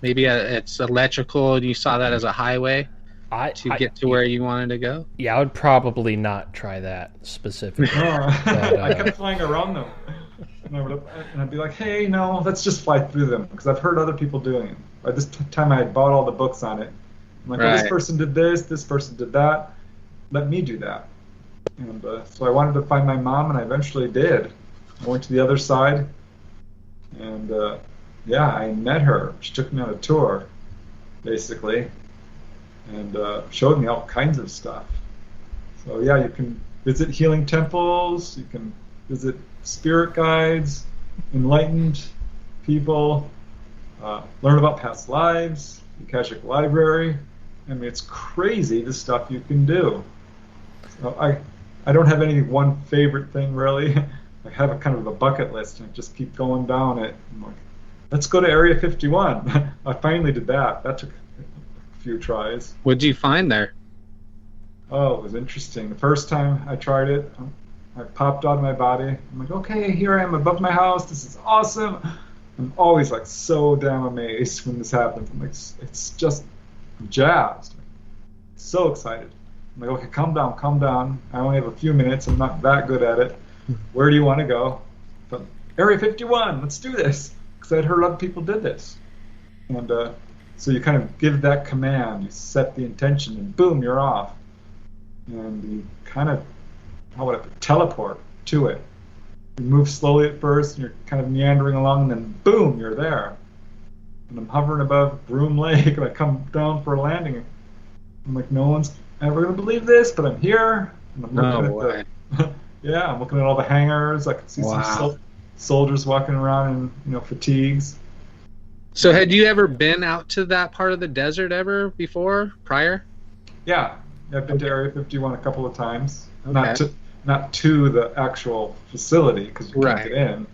Maybe it's electrical, and you saw that as a highway to get to where you wanted to go? Yeah, I would probably not try that specifically. I kept flying around them. And I'd be like, hey, no, let's just fly through them, because I've heard other people doing it. By this time, I had bought all the books on it. I'm like, this person did this person did that. Let me do that. And so I wanted to find my mom, and I eventually did. I went to the other side, and I met her. She took me on a tour, basically, and showed me all kinds of stuff. So you can visit healing temples, you can visit spirit guides, enlightened people, learn about past lives, the Akashic Library. I mean, it's crazy the stuff you can do. So I don't have any one favorite thing, really. I have a kind of a bucket list, and I just keep going down it. I'm like, let's go to Area 51. I finally did that. That took a few tries. What did you find there? Oh, it was interesting. The first time I tried it, I popped out of my body. I'm like, okay, here I am above my house. This is awesome. I'm always like so damn amazed when this happens. I'm like, it's just jazzed. So excited. I'm like, okay, calm down. I only have a few minutes. I'm not that good at it. Where do you want to go? But Area 51, let's do this. Because I'd heard other people did this. And so you kind of give that command, you set the intention, and boom, you're off. And you kind of, teleport to it. You move slowly at first, and you're kind of meandering along, and then boom, you're there. And I'm hovering above Broom Lake, and I come down for a landing. I'm like, no one's ever going to believe this, but I'm here. And I'm looking I'm looking at all the hangars. I can see some soldiers walking around in fatigues. So had you ever been out to that part of the desert ever before, prior? Yeah, I've been to Area 51 a couple of times. Okay. Not to the actual facility, because you can't get in.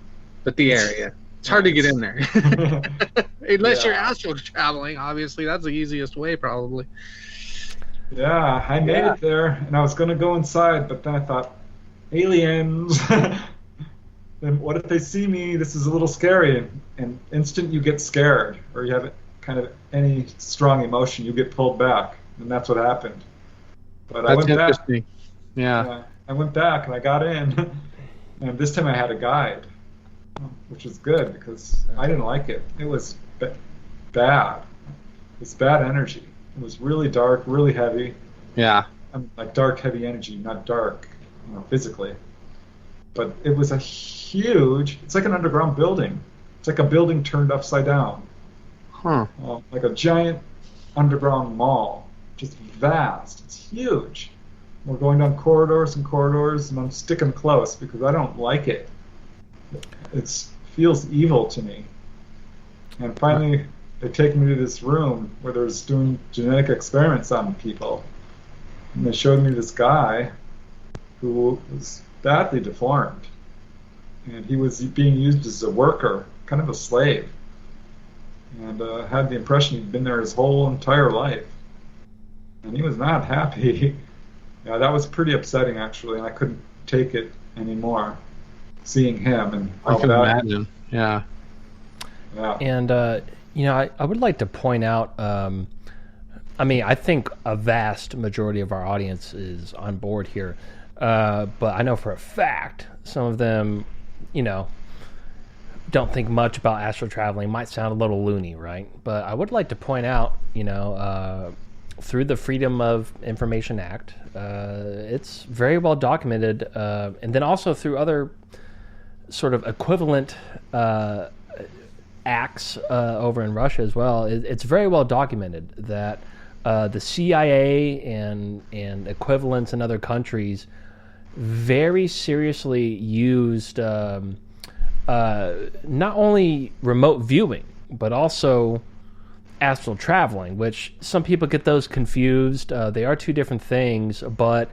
But the area. It's hard to get in there. Unless you're astral traveling, obviously. That's the easiest way, probably. Yeah, I made it there, and I was going to go inside, but then I thought, aliens. Then what if they see me? This is a little scary. And instant you get scared, or you have kind of any strong emotion, you get pulled back. And that's what happened. But I went back. Yeah. I went back and I got in, and this time I had a guide, which was good because I didn't like it. It was bad. It's bad energy. It was really dark, really heavy. Yeah. Like dark, heavy energy, not dark, physically. But it was it's like an underground building. It's like a building turned upside down. Like a giant underground mall, just vast. It's huge. We're going down corridors and corridors, and I'm sticking close because I don't like it. It feels evil to me. And finally, they take me to this room where they're doing genetic experiments on people. And they showed me this guy who was badly deformed. And he was being used as a worker, kind of a slave. And had the impression he'd been there his whole entire life. And he was not happy. Yeah, that was pretty upsetting, actually, and I couldn't take it anymore. Seeing him and I all can that. imagine. Yeah. Yeah. And, I would like to point out, I think a vast majority of our audience is on board here. But I know for a fact some of them, don't think much about astral traveling. Might sound a little loony, right? But I would like to point out, through the Freedom of Information Act, it's very well documented, and then also through other sort of equivalent acts over in Russia as well. It's very well documented that the CIA and equivalents in other countries very seriously used not only remote viewing, but also astral traveling, which some people get those confused. They are two different things, but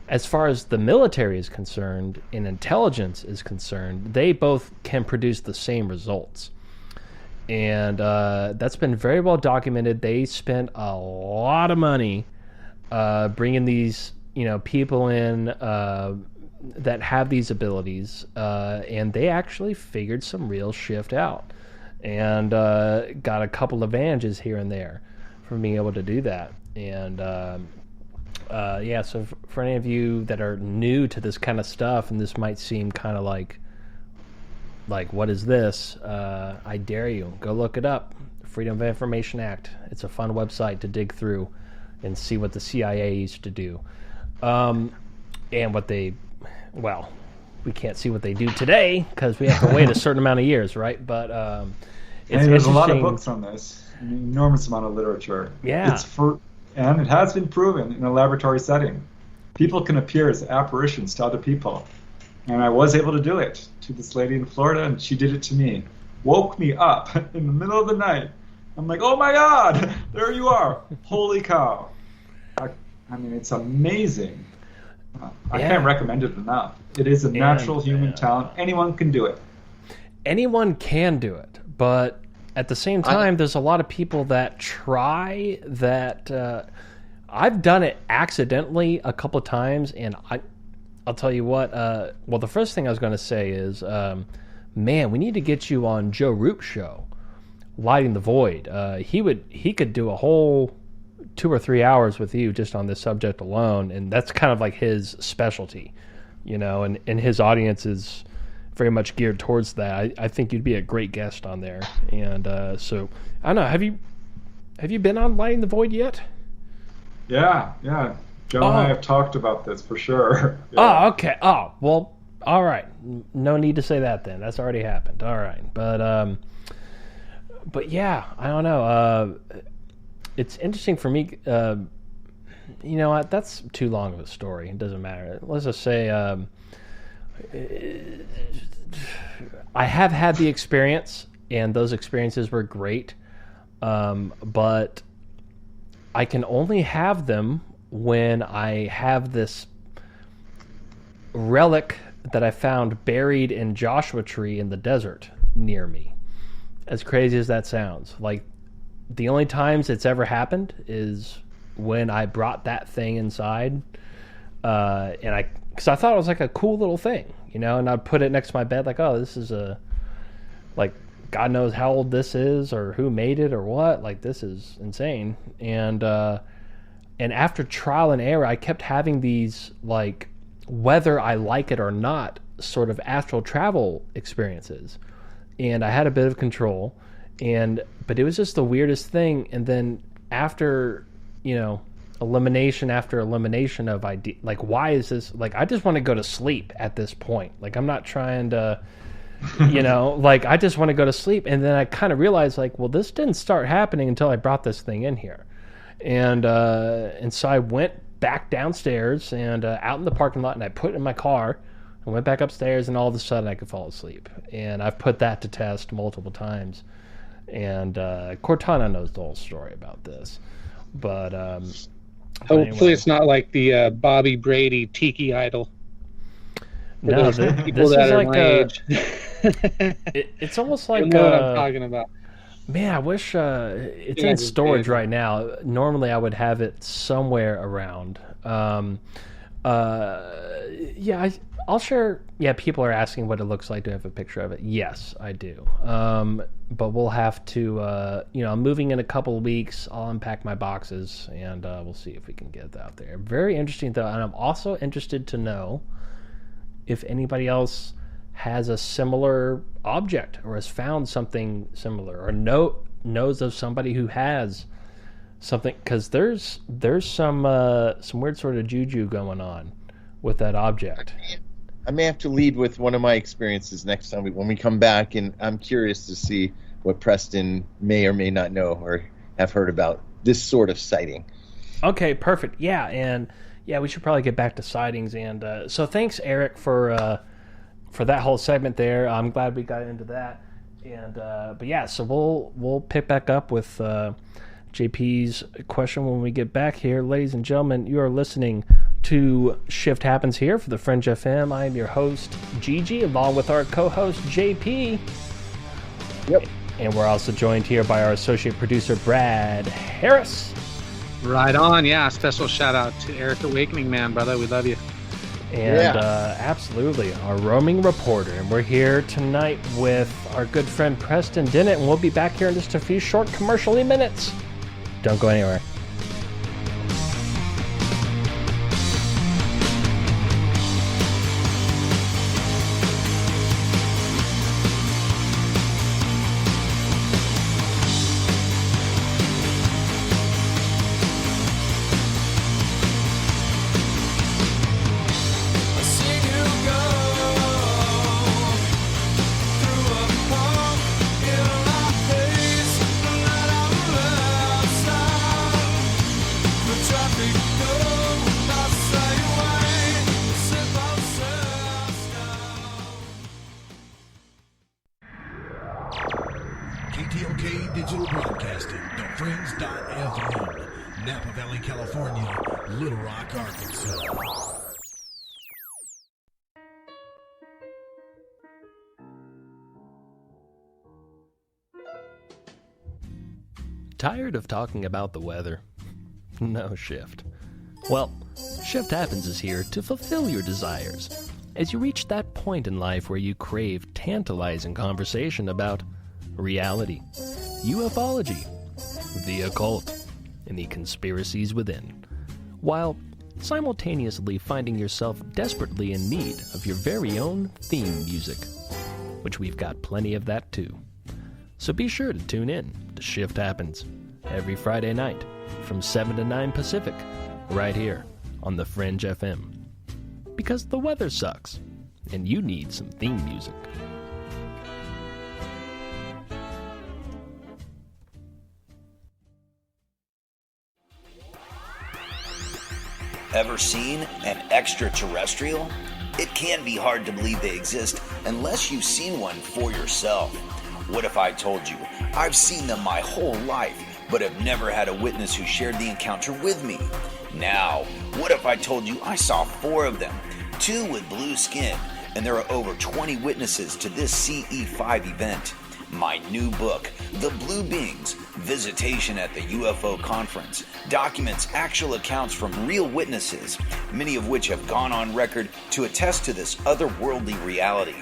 as far as the military is concerned and intelligence is concerned, they both can produce the same results. And that's been very well documented. They spent a lot of money bringing these people in that have these abilities, and they actually figured some real shift out and got a couple advantages here and there from being able to do that. And so for any of you that are new to this kind of stuff, and this might seem kind of like what is this? I dare you, go look it up. Freedom of Information Act. It's a fun website to dig through and see what the CIA used to do. And what they, we can't see what they do today because we have to wait a certain amount of years, right? But there's a lot of books on this, an enormous amount of literature. Yeah. And it has been proven in a laboratory setting. People can appear as apparitions to other people. And I was able to do it to this lady in Florida, and she did it to me. Woke me up in the middle of the night. I'm like, oh my God, there you are. Holy cow. It's amazing. I can't recommend it enough. It is a natural human talent. Anyone can do it. Anyone can do it, but at the same time, there's a lot of people that try that. I've done it accidentally a couple of times, and I'll tell you what. The first thing I was going to say is, man, we need to get you on Joe Roop's show, Lighting the Void. He could do a whole 2 or 3 hours with you just on this subject alone, and that's kind of like his specialty, and his audience is very much geared towards that. I think you'd be a great guest on there. And so I don't know, have you been on Lighting the Void yet? Yeah. Joe and I have talked about this for sure. Yeah. Oh, okay. Oh, well, all right. No need to say that then. That's already happened. All right. But yeah, I don't know. It's interesting for me. You know what? That's too long of a story. It doesn't matter. Let's just say I have had the experience, and those experiences were great. But I can only have them when I have this relic that I found buried in Joshua tree in the desert near me. As crazy as that sounds, like the only times it's ever happened is when I brought that thing inside, because I thought it was like a cool little thing, and I'd put it next to my bed, like, oh, this is God knows how old this is or who made it or what, like this is insane. And after trial and error, I kept having these, like, whether I like it or not, sort of astral travel experiences. And I had a bit of control, but it was just the weirdest thing. And then after, elimination after elimination of idea, like, why is this, like, I just want to go to sleep at this point. Like, I'm not trying to, like, I just want to go to sleep. And then I kind of realized, like, well, this didn't start happening until I brought this thing in here. And so I went back downstairs and out in the parking lot, and I put it in my car. I went back upstairs, and all of a sudden I could fall asleep. And I've put that to test multiple times. And Cortana knows the whole story about this. But hopefully anyway. It's not like the Bobby Brady Tiki Idol. No, People that are like my age. It's almost like you know what I'm talking about. Man, I wish it's in storage right now. Normally, I would have it somewhere around. Yeah, I'll share. Yeah, people are asking what it looks like. Do I have a picture of it? Yes, I do. But we'll have to, I'm moving in a couple of weeks. I'll unpack my boxes, and we'll see if we can get it out there. Very interesting, though. And I'm also interested to know if anybody else has a similar object or has found something similar or knows of somebody who has something, because there's some weird sort of juju going on with that object. I may have to lead with one of my experiences next time when we come back, and I'm curious to see what Preston may or may not know or have heard about this sort of sighting. Okay, perfect. Yeah, and we should probably get back to sightings. And so thanks, Eric, for that whole segment there. I'm glad we got into that. And but yeah, so we'll pick back up with JP's question when we get back here. Ladies and gentlemen, you are listening to Shift Happens here for the Fringe FM. I am your host, Gigi, along with our co-host, JP. Yep. And we're also joined here by our associate producer, Brad Harris. Right on, yeah. Special shout out to Eric Awakening Man, brother. We love you. And absolutely, our roaming reporter. And we're here tonight with our good friend Preston Dennett, and we'll be back here in just a few short commercial-y minutes. Don't go anywhere. KTLK Digital Broadcasting, thefringe.fm, Napa Valley, California, Little Rock, Arkansas. Tired of talking about the weather? No, Shift. Well, Shift Happens is here to fulfill your desires as you reach that point in life where you crave tantalizing conversation about reality, ufology, the occult, and the conspiracies within, while simultaneously finding yourself desperately in need of your very own theme music, which we've got plenty of that too. So be sure to tune in to Shift Happens every Friday night from 7 to 9 Pacific, right here on the Fringe FM. Because the weather sucks, and you need some theme music. Ever seen an extraterrestrial? It can be hard to believe they exist unless you've seen one for yourself. What if I told you I've seen them my whole life, but have never had a witness who shared the encounter with me? Now, what if I told you I saw 4 of them, 2 with blue skin, and there are over 20 witnesses to this CE5 event? My new book, The Blue Beings, Visitation at the UFO Conference, documents actual accounts from real witnesses, many of which have gone on record to attest to this otherworldly reality.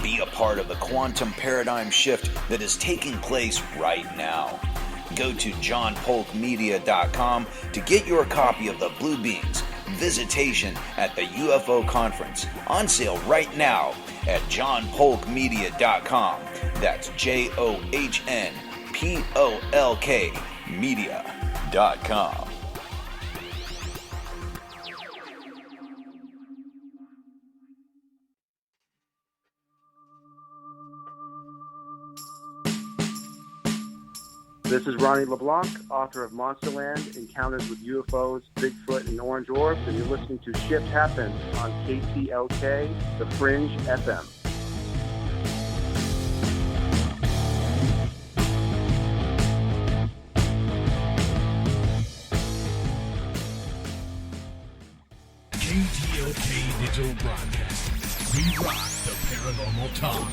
Be a part of the quantum paradigm shift that is taking place right now. Go to johnpolkmedia.com to get your copy of The Blue Beings, Visitation at the UFO Conference, on sale right now at johnpolkmedia.com. That's JOHNPOLK media.com. This is Ronnie LeBlanc, author of Monsterland, Encounters with UFOs, Bigfoot, and Orange Orbs, and you're listening to Shift Happens on KTLK, The Fringe FM. KTLK Digital Broadcasting. We rock the paranormal talk.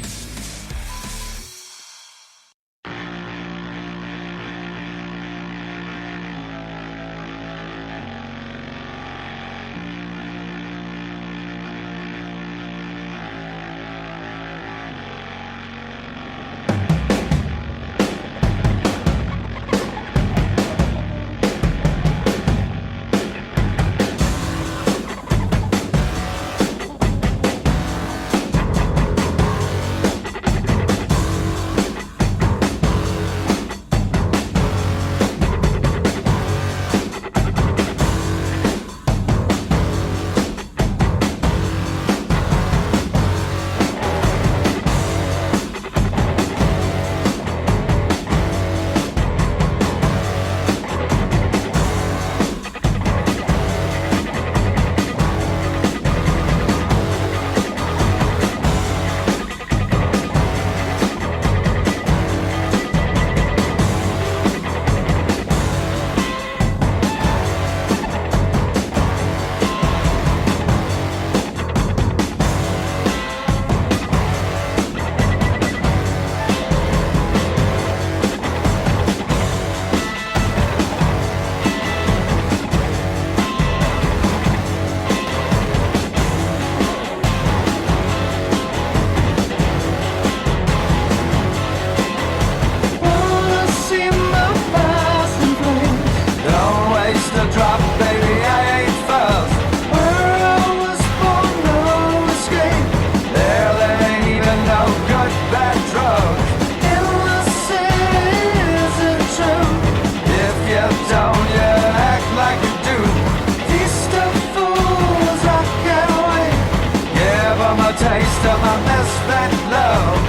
show my misfit love.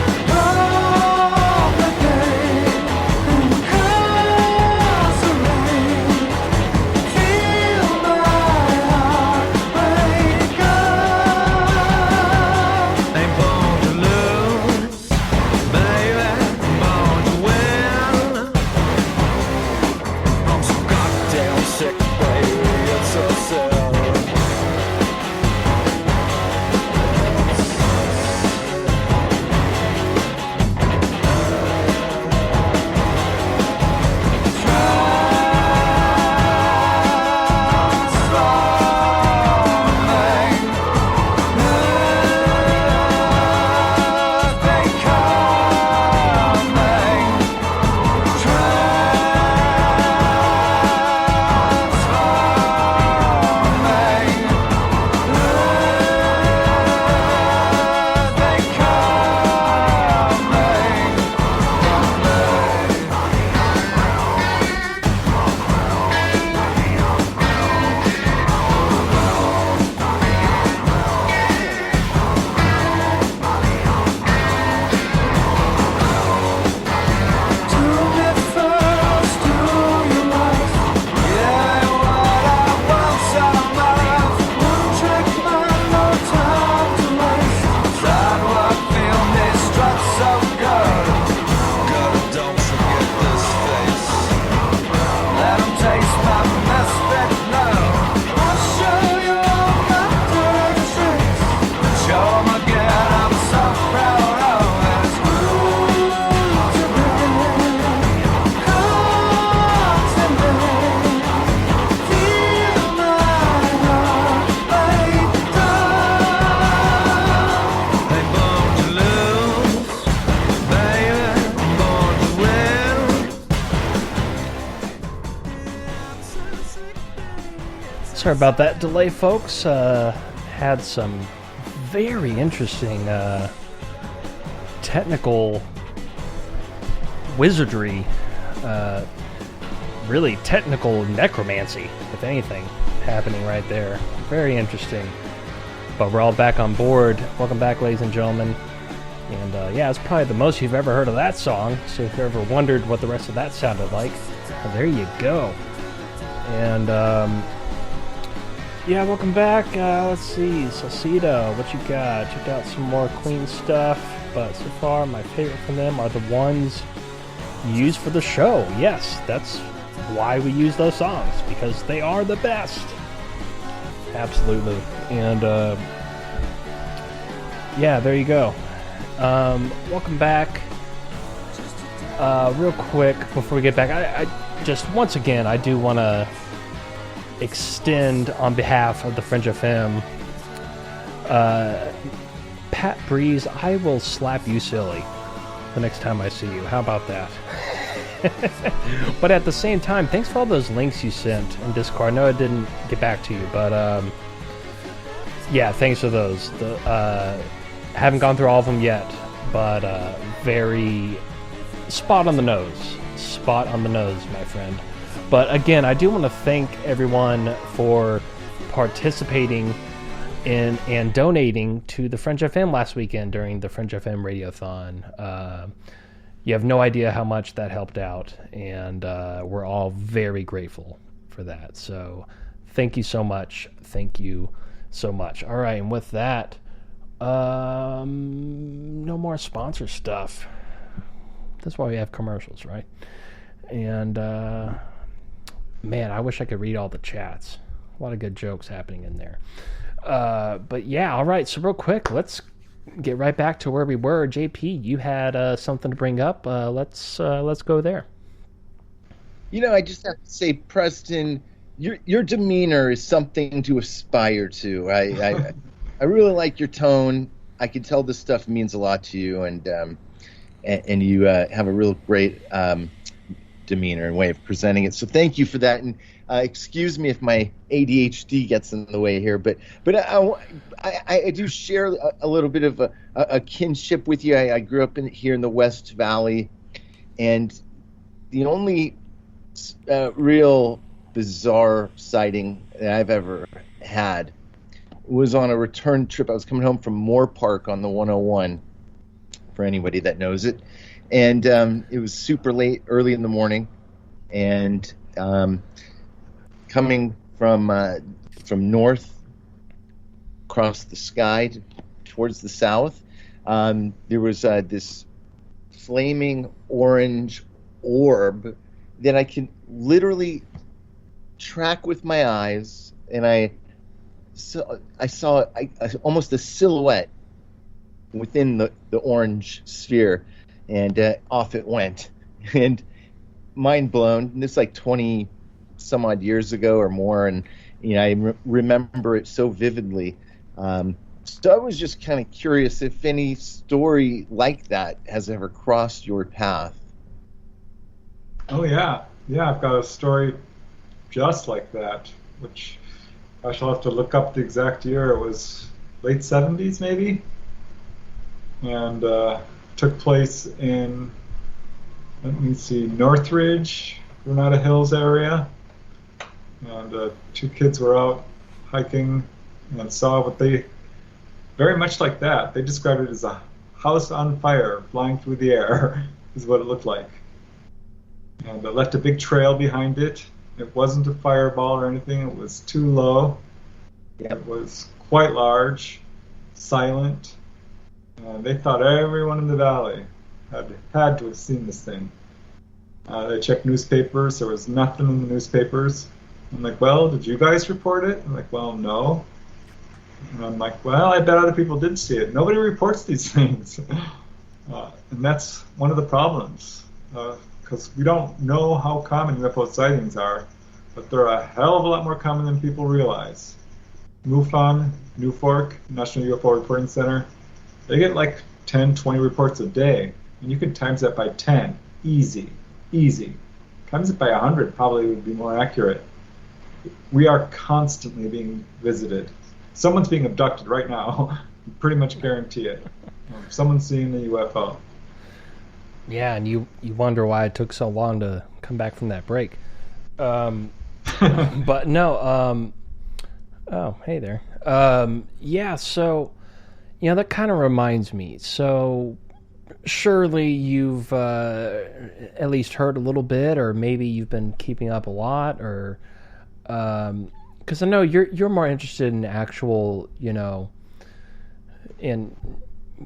Complicate, incarcerate, feel my heart break up. Ain't born to lose, baby, born to win. I'm so goddamn sick, baby, it's so sad. Sorry about that delay, folks. Had some very interesting technical wizardry, really technical necromancy, if anything, happening right there. Very interesting. But we're all back on board. Welcome back, ladies and gentlemen. And yeah, it's probably the most you've ever heard of that song. So if you ever wondered what the rest of that sounded like, well, there you go. And yeah, welcome back. Let's see, Salcido, what you got? Checked out some more Queen stuff, but so far my favorite from them are the ones used for the show. Yes, that's why we use those songs, because they are the best. Absolutely. And yeah, there you go. Welcome back. Real quick before we get back, I just once again I do want to extend on behalf of the Fringe FM, Pat Breeze, I will slap you silly the next time I see you. How about that? But at the same time, thanks for all those links you sent in Discord. I know I didn't get back to you, but yeah, thanks for those. Haven't gone through all of them yet, but very spot on the nose. Spot on the nose, my friend. But again, I do want to thank everyone for participating in and donating to the Fringe FM last weekend during the Fringe FM Radiothon. You have no idea how much that helped out, and we're all very grateful for that. So thank you so much. Thank you so much. All right, and with that, no more sponsor stuff. That's why we have commercials, right? And man, I wish I could read all the chats. A lot of good jokes happening in there. But yeah, all right. So real quick, let's get right back to where we were. JP, you had something to bring up. Let's go there. You know, I just have to say, Preston, your demeanor is something to aspire to. I really like your tone. I can tell this stuff means a lot to you, and you have a real great demeanor and way of presenting it. So thank you for that. And excuse me if my ADHD gets in the way here, but I do share a little bit of a kinship with you. I grew up here in the West Valley, and the only real bizarre sighting that I've ever had was on a return trip. I was coming home from Moore Park on the 101, for anybody that knows it. And it was super late, early in the morning. And coming from north across the sky towards the south, there was this flaming orange orb that I can literally track with my eyes, and I saw almost a silhouette within the orange sphere, and off it went. And mind blown. And this is like 20 some odd years ago or more, and I remember it so vividly. So I was just kind of curious if any story like that has ever crossed your path. Oh yeah, I've got a story just like that, which I shall have to look up the exact year. It was late 70s maybe, and took place in, let me see, Northridge, Granada Hills area, and 2 kids were out hiking and saw what they, very much like that, they described it as a house on fire flying through the air, is what it looked like. And it left a big trail behind it. It wasn't a fireball or anything. It was too low. Yep. It was quite large, silent. And they thought everyone in the valley had to have seen this thing. They checked newspapers. There was nothing in the newspapers. I'm like, well, did you guys report it? I'm like, well, no. And I'm like, well, I bet other people did see it. Nobody reports these things. And that's one of the problems. Because we don't know how common UFO sightings are, but they're a hell of a lot more common than people realize. MUFON, Newfork, National UFO Reporting Center, they get like 10, 20 reports a day, and you can times that by 10. Easy. Times it by 100 probably would be more accurate. We are constantly being visited. Someone's being abducted right now. You pretty much guarantee it. Someone's seeing a UFO. Yeah, and you wonder why it took so long to come back from that break. But no, oh, hey there. Yeah, so, that kind of reminds me. So, surely you've at least heard a little bit, or maybe you've been keeping up a lot, or... because I know you're more interested in actual,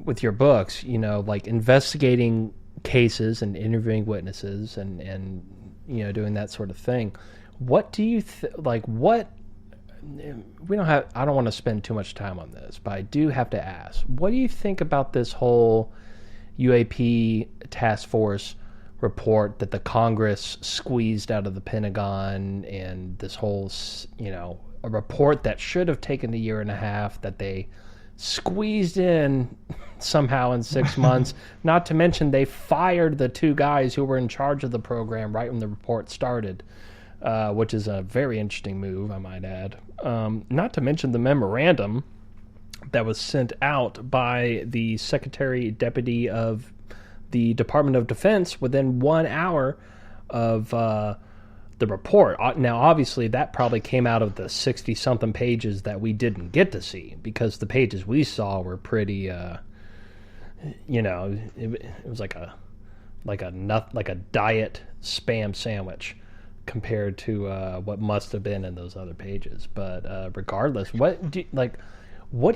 with your books, like investigating cases and interviewing witnesses and doing that sort of thing. What do you what I don't want to spend too much time on this, but I do have to ask, what do you think about this whole UAP task force report that the Congress squeezed out of the Pentagon, and this whole, a report that should have taken a year and a half that they squeezed in somehow in 6 months, not to mention they fired the 2 guys who were in charge of the program right when the report started, which is a very interesting move, I might add. Not to mention the memorandum that was sent out by the Secretary Deputy of the Department of Defense within 1 hour of the report. Now, obviously, that probably came out of the 60-something pages that we didn't get to see, because the pages we saw were pretty, it was like a diet Spam sandwich compared to what must have been in those other pages. But regardless, what do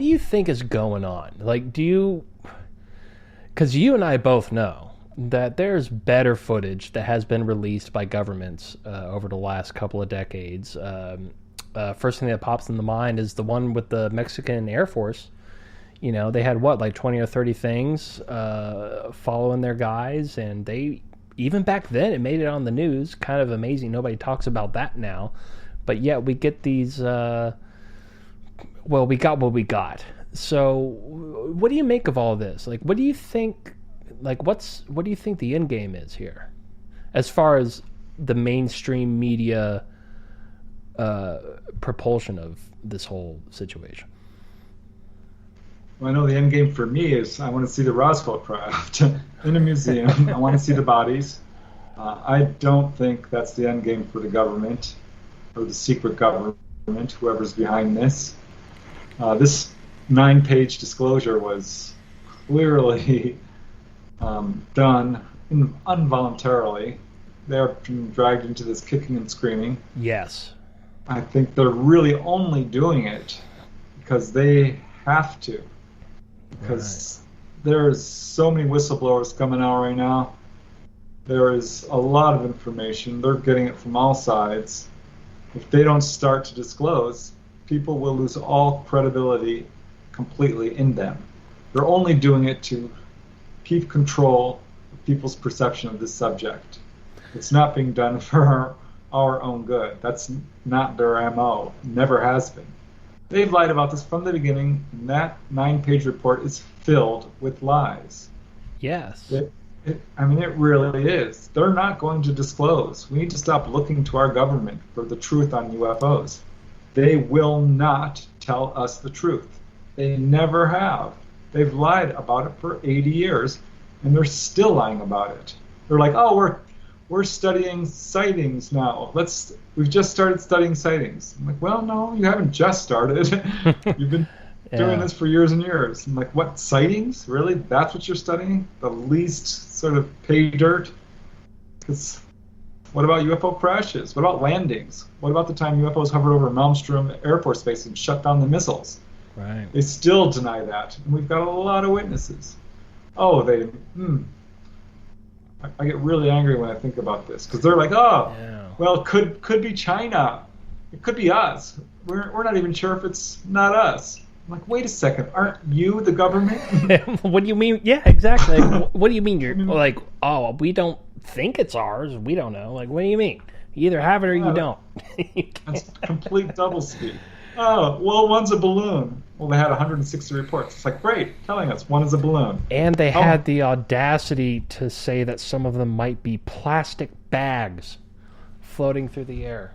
you think is going on? Because you and I both know that there's better footage that has been released by governments over the last couple of decades. First thing that pops in the mind is the one with the Mexican Air Force. They had 20 or 30 things following their guys, and they, even back then, it made it on the news. Kind of amazing. Nobody talks about that now. But yet we get these, we got what we got. So what do you make of all this? What do you think, what do you think the end game is here, as far as the mainstream media propulsion of this whole situation? Well, I know the end game for me is I want to see the Roswell craft in a museum. I want to see the bodies. I don't think that's the end game for the government or the secret government, whoever's behind this. This 9-page disclosure was clearly done involuntarily. They're being dragged into this kicking and screaming. Yes. I think they're really only doing it because they have to. Because there's so many whistleblowers coming out right now. There is a lot of information. They're getting it from all sides. If they don't start to disclose, people will lose all credibility completely in them. They're only doing it to keep control of people's perception of this subject. It's not being done for our own good. That's not their MO. Never has been. They've lied about this from the beginning, and that 9-page report is filled with lies. Yes. It really is. They're not going to disclose. We need to stop looking to our government for the truth on UFOs. They will not tell us the truth. They never have. They've lied about it for 80 years, and they're still lying about it. They're like, oh, we're studying sightings now. We've just started studying sightings. I'm like, well, no, you haven't just started. You've been doing this for years and years. I'm like, what, sightings? Really? That's what you're studying? The least sort of pay dirt? Because what about UFO crashes? What about landings? What about the time UFOs hovered over Malmstrom Air Force Base and shut down the missiles? Right. They still deny that. And we've got a lot of witnesses. Oh, I get really angry when I think about this because they're like, well, it could be China. It could be us. We're not even sure if it's not us. I'm like, wait a second, aren't you the government? What do you mean? Yeah, exactly. What do you mean? You're like, oh, we don't think it's ours. We don't know. Like, what do you mean? You either have it or you don't. That's complete doublespeak. Oh, well, one's a balloon. Well, they had 160 reports. It's like, great, telling us one is a balloon. And they had the audacity to say that some of them might be plastic bags floating through the air.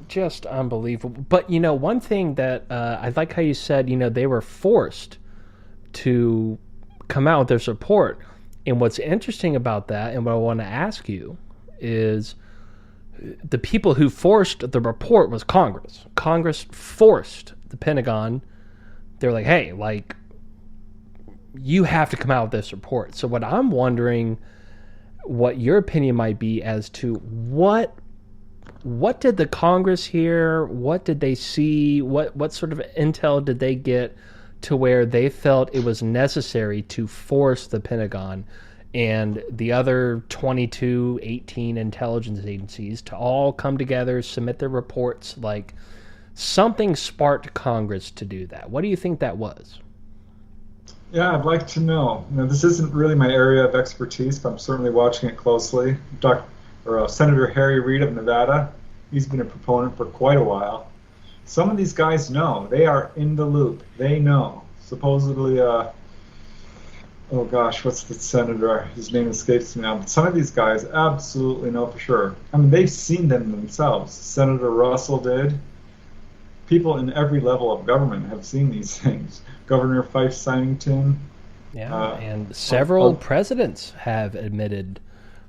Just unbelievable. But, one thing that I like how you said, they were forced to come out with their support. And what's interesting about that, and what I want to ask you, is the people who forced the report was Congress. Congress forced the Pentagon. They're like, hey, you have to come out with this report. So what I'm wondering, what your opinion might be as to what did the Congress hear? What did they see? What sort of intel did they get to where they felt it was necessary to force the Pentagon and the other 18 intelligence agencies to all come together, submit their reports? Like, something sparked Congress to do that. What do you think that was? Yeah, I'd like to know. This isn't really my area of expertise, but I'm certainly watching it closely. Senator Harry Reid of Nevada, he's been a proponent for quite a while. Some of these guys know. They are in the loop. They know. Supposedly, oh gosh, what's the senator? His name escapes me now. But some of these guys absolutely know for sure. I mean, they've seen them themselves. Senator Russell did. People in every level of government have seen these things. Governor Fife Symington. Yeah, and several presidents have admitted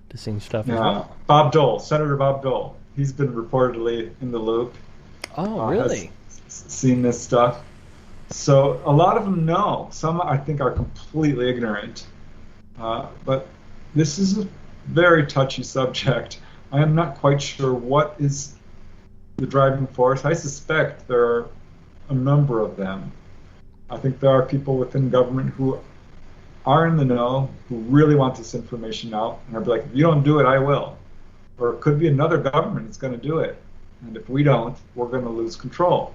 to seeing stuff as well. Bob Dole, Senator Bob Dole. He's been reportedly in the loop. Oh, really? Seen this stuff. So a lot of them know. Some, I think, are completely ignorant. But this is a very touchy subject. I am not quite sure what is the driving force. I suspect there are a number of them. I think there are people within government who are in the know, who really want this information out, and are like, if you don't do it, I will. Or it could be another government that's going to do it. And if we don't, we're going to lose control.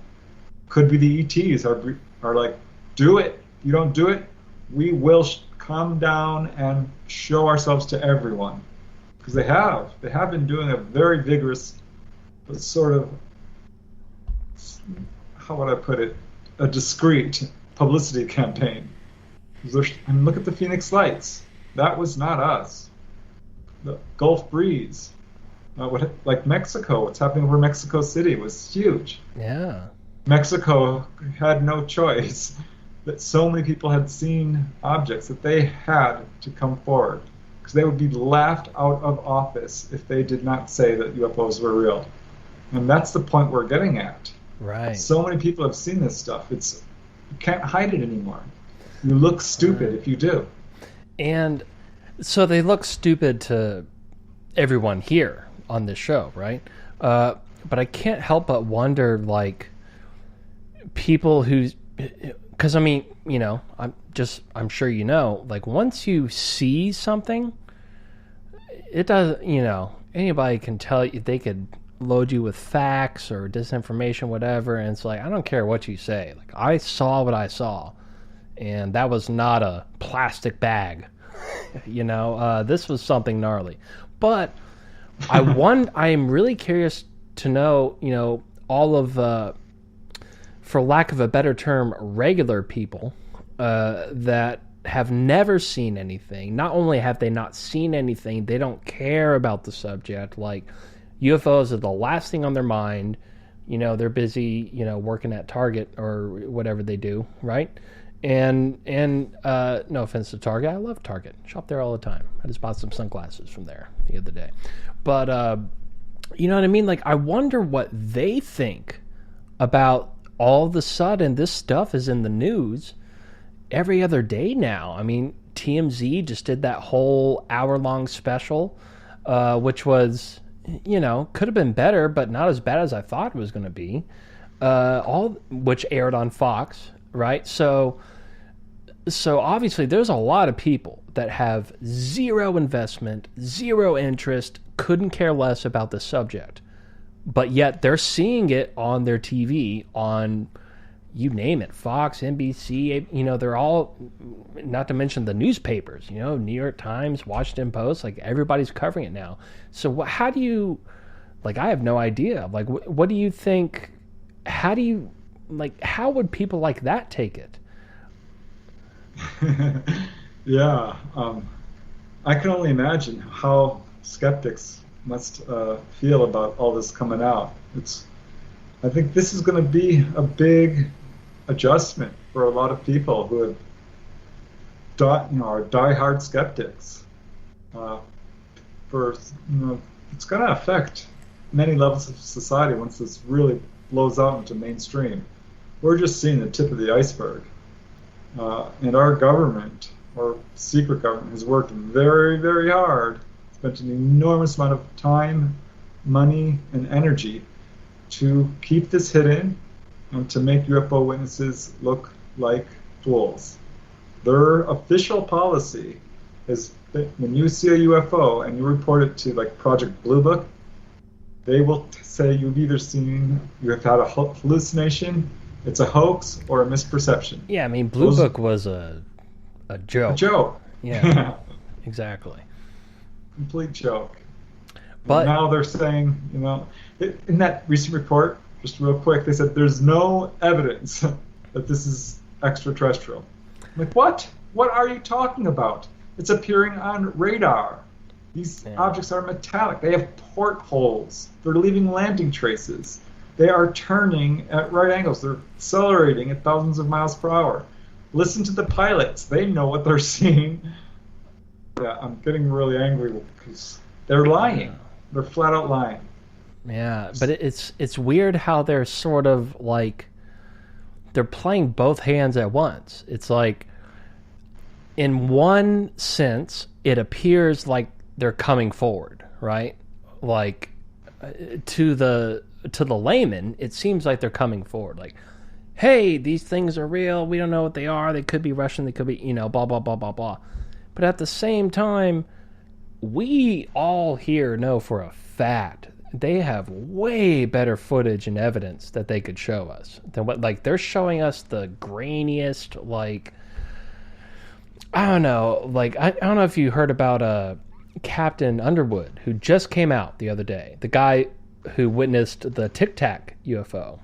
Could be the ETs are like, do it. If you don't do it, we will come down and show ourselves to everyone. Because they have been doing a very vigorous, but sort of, how would I put it, a discreet publicity campaign. And look at the Phoenix Lights. That was not us. The Gulf Breeze. Like Mexico, what's happening over Mexico City was huge. Yeah. Mexico had no choice. That so many people had seen objects that they had to come forward. Because they would be laughed out of office if they did not say that UFOs were real. And that's the point we're getting at. Right. So many people have seen this stuff. You can't hide it anymore. You look stupid if you do. And so they look stupid to everyone here on this show, right? But I can't help but wonder, like, people because I mean, you know, I'm sure you know, like, once you see something, it does, you know, anybody can tell you, they could load you with facts or disinformation, whatever, and it's like, I don't care what you say. Like, I saw what I saw, and that was not a plastic bag. You know, this was something gnarly. But I am really curious to know, you know, all of, for lack of a better term, regular people that have never seen anything. Not only have they not seen anything, they don't care about the subject. Like, UFOs are the last thing on their mind. You know, they're busy, you know, working at Target or whatever they do, right? And no offense to Target, I love Target. Shop there all the time. I just bought some sunglasses from there the other day. But you know what I mean? Like, I wonder what they think about all of a sudden this stuff is in the news every other day now. I mean, TMZ just did that whole hour-long special, which was, you know, could have been better, but not as bad as I thought it was going to be, which aired on Fox, right? So obviously there's a lot of people that have zero investment, zero interest, couldn't care less about the subject, but yet they're seeing it on their TV, on, you name it, Fox, NBC, you know, they're all, not to mention the newspapers, you know, New York Times, Washington Post, like, everybody's covering it now. So how do you, like, I have no idea. Like, what do you think, how would people like that take it? Yeah, I can only imagine how skeptics must feel about all this coming out. I think this is going to be a big adjustment for a lot of people who have, are diehard skeptics. It's going to affect many levels of society once this really blows out into mainstream. We're just seeing the tip of the iceberg. And our government, or secret government, has worked very, very hard, spent an enormous amount of time, money, and energy to keep this hidden and to make UFO witnesses look like fools. Their official policy is that when you see a UFO and you report it to, like, Project Blue Book, they will say you have had a hallucination, it's a hoax, or a misperception. Yeah, I mean, Blue Book was a joke. A joke. Yeah, exactly. Complete joke. But now they're saying, you know, in that recent report, just real quick, they said there's no evidence that this is extraterrestrial. I'm like, what? What are you talking about? It's appearing on radar. These objects are metallic. They have portholes. They're leaving landing traces. They are turning at right angles. They're accelerating at thousands of miles per hour. Listen to the pilots. They know what they're seeing. Yeah, I'm getting really angry because they're lying. They're flat out lying. Yeah, but it's weird how they're sort of like, they're playing both hands at once. It's like, in one sense, it appears like they're coming forward, right? Like, to the layman, it seems like they're coming forward. Like, hey, these things are real. We don't know what they are. They could be Russian. They could be, you know, blah, blah, blah, blah, blah. But at the same time, we all here know for a fact they have way better footage and evidence that they could show us than what, like, they're showing us the grainiest, like, I don't know, like, I don't know if you heard about Captain Underwood, who just came out the other day, the guy who witnessed the Tic Tac UFO.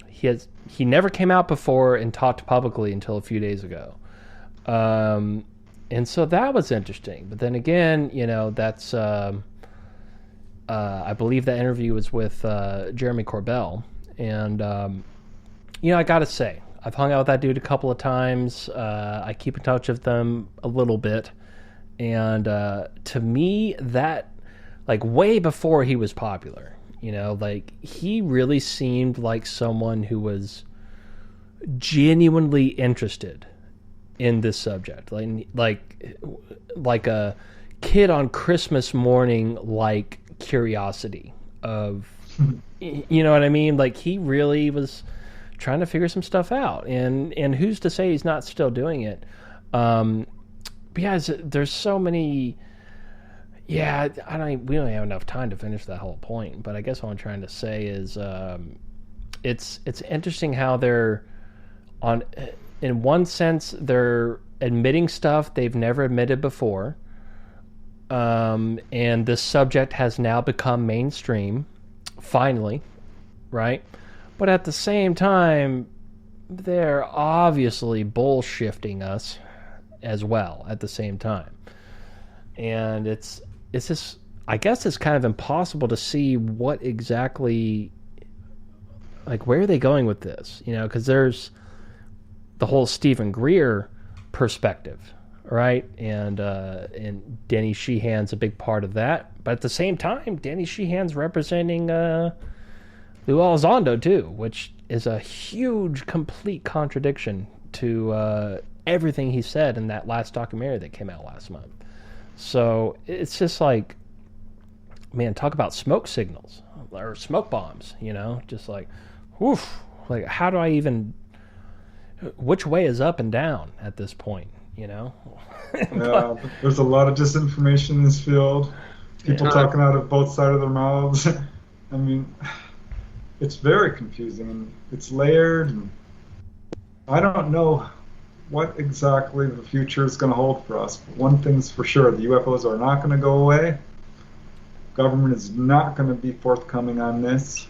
He never came out before and talked publicly until a few days ago. And so that was interesting. But then again, you know, that's I believe that interview was with Jeremy Corbell. And, you know, I got to say, I've hung out with that dude a couple of times. I keep in touch with them a little bit. And to me, that, like, way before he was popular, You know, like, he really seemed like someone who was genuinely interested in this subject. Like a kid on Christmas morning, like, curiosity of, you know what I mean? Like, he really was trying to figure some stuff out, and who's to say he's not still doing it? But yeah, there's so many. Yeah, we don't have enough time to finish that whole point. But I guess what I'm trying to say is, it's interesting how they're in one sense, they're admitting stuff they've never admitted before, and this subject has now become mainstream, finally, right? But at the same time, they're obviously bullshifting us as well at the same time. And it's just, I guess it's kind of impossible to see what exactly, like, where are they going with this? You know, because there's the whole Stephen Greer perspective, right? And Denny Sheehan's a big part of that. But at the same time, Denny Sheehan's representing Lou Elizondo too, which is a huge, complete contradiction to everything he said in that last documentary that came out last month. So it's just like, man, talk about smoke signals or smoke bombs, you know, just like, woof, like, how do I even, which way is up and down at this point, you know? Yeah, there's a lot of disinformation in this field, people talking out of both sides of their mouths. I mean, it's very confusing, and it's layered, and I don't know what exactly the future is going to hold for us. But one thing's for sure, the UFOs are not going to go away. Government is not going to be forthcoming on this.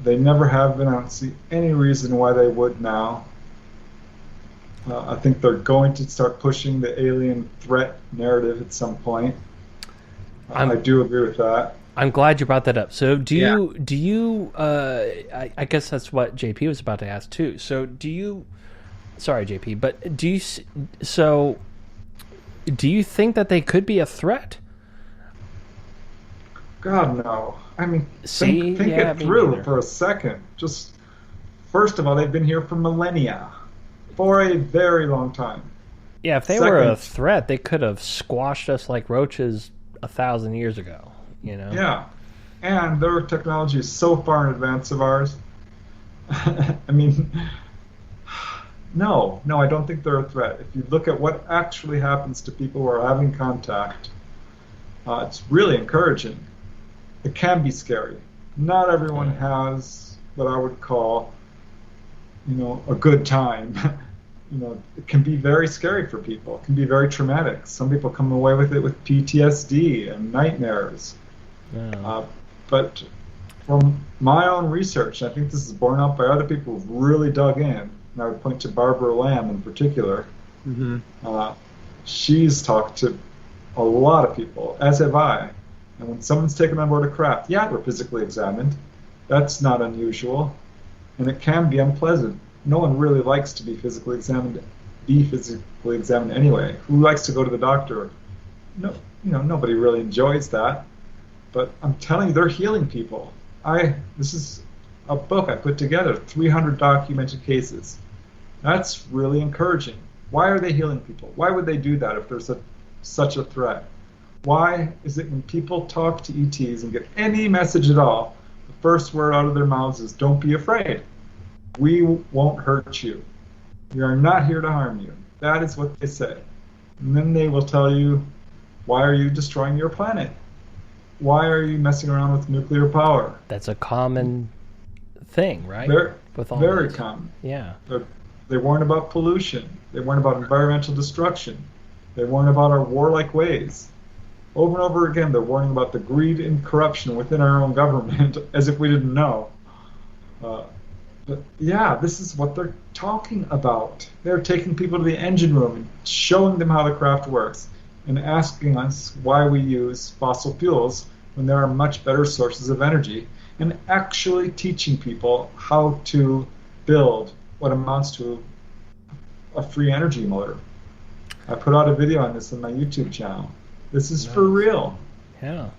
They never have been. I don't see any reason why they would now. I think they're going to start pushing the alien threat narrative at some point. I do agree with that. I'm glad you brought that up. So do you, I guess that's what JP was about to ask too. So do you, sorry JP, but do you think that they could be a threat? God, no. I mean, think it through for a second. Just, first of all, they've been here for millennia. For a very long time. Yeah, if they were a threat, they could have squashed us like roaches 1,000 years ago, you know? Yeah. And their technology is so far in advance of ours. I mean, no, I don't think they're a threat. If you look at what actually happens to people who are having contact, it's really encouraging. It can be scary. Not everyone has what I would call, you know, a good time. You know, it can be very scary for people. It can be very traumatic. Some people come away with it with PTSD and nightmares. Yeah. But from my own research, I think this is borne out by other people who've really dug in, and I would point to Barbara Lamb in particular. Mm-hmm. She's talked to a lot of people, as have I. And when someone's taken on board a craft, yeah, we're physically examined. That's not unusual. And it can be unpleasant. No one really likes to be physically examined anyway. Who likes to go to the doctor? No, you know, nobody really enjoys that. But I'm telling you, they're healing people. This is a book I put together, 300 documented cases. That's really encouraging. Why are they healing people? Why would they do that if there's such a threat? Why is it when people talk to ETs and get any message at all, the first word out of their mouths is, don't be afraid. We won't hurt you. We are not here to harm you. That is what they say. And then they will tell you, why are you destroying your planet? Why are you messing around with nuclear power? That's a common thing, right? Very common. Yeah. They warn about pollution. They warn about environmental destruction. They warn about our warlike ways. Over and over again, they're warning about the greed and corruption within our own government, as if we didn't know. But yeah, this is what they're talking about. They're taking people to the engine room and showing them how the craft works and asking us why we use fossil fuels when there are much better sources of energy, and actually teaching people how to build what amounts to a free energy motor. I put out a video on this on my YouTube channel. This is for real. Yeah.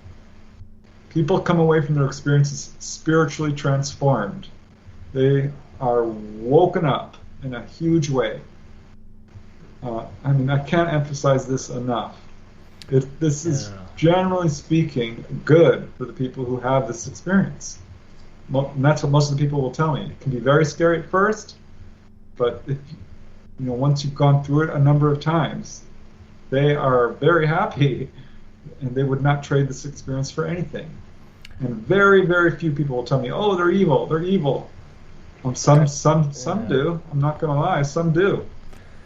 People come away from their experiences spiritually transformed. They are woken up in a huge way. I can't emphasize this enough. This is, generally speaking, good for the people who have this experience. And that's what most of the people will tell me. It can be very scary at first, but if once you've gone through it a number of times, they are very happy, and they would not trade this experience for anything. And very, very few people will tell me, "Oh, they're evil. They're evil." Some do. I'm not going to lie. Some do,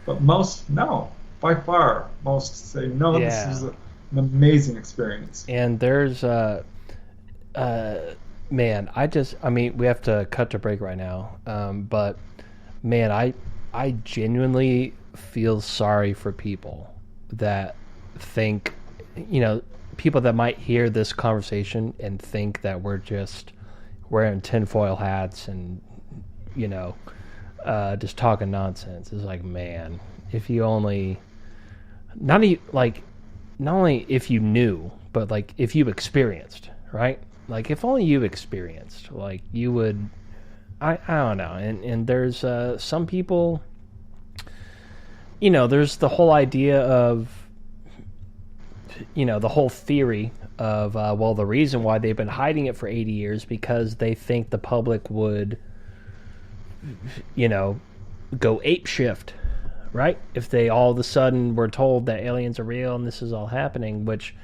but most, no. By far, most say no. This is an amazing experience. And there's man, we have to cut to break right now. But man, I genuinely feel sorry for people that think, people that might hear this conversation and think that we're just wearing tinfoil hats and, just talking nonsense. It's like, man, if you only, not only if you knew, but like if you experienced, right? Like if only you experienced, like you would, I don't know. And there's some people, there's the whole idea of, the whole theory of, the reason why they've been hiding it for 80 years because they think the public would, go ape shift, right? If they all of a sudden were told that aliens are real and this is all happening, which,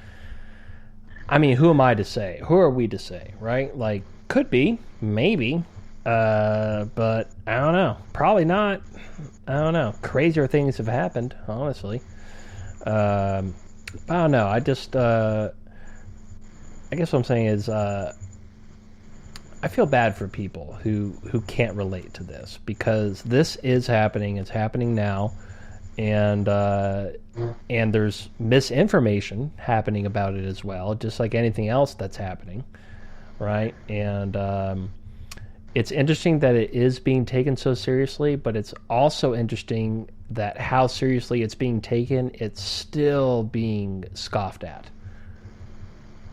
who am I to say? Who are we to say, right? Like, could be, maybe, but I don't know. Probably not. I don't know. Crazier things have happened, honestly. I don't know. I guess what I'm saying is, I feel bad for people who can't relate to this because this is happening. It's happening now, and there's misinformation happening about it as well, just like anything else that's happening, right? And it's interesting that it is being taken so seriously, but it's also interesting that how seriously it's being taken, it's still being scoffed at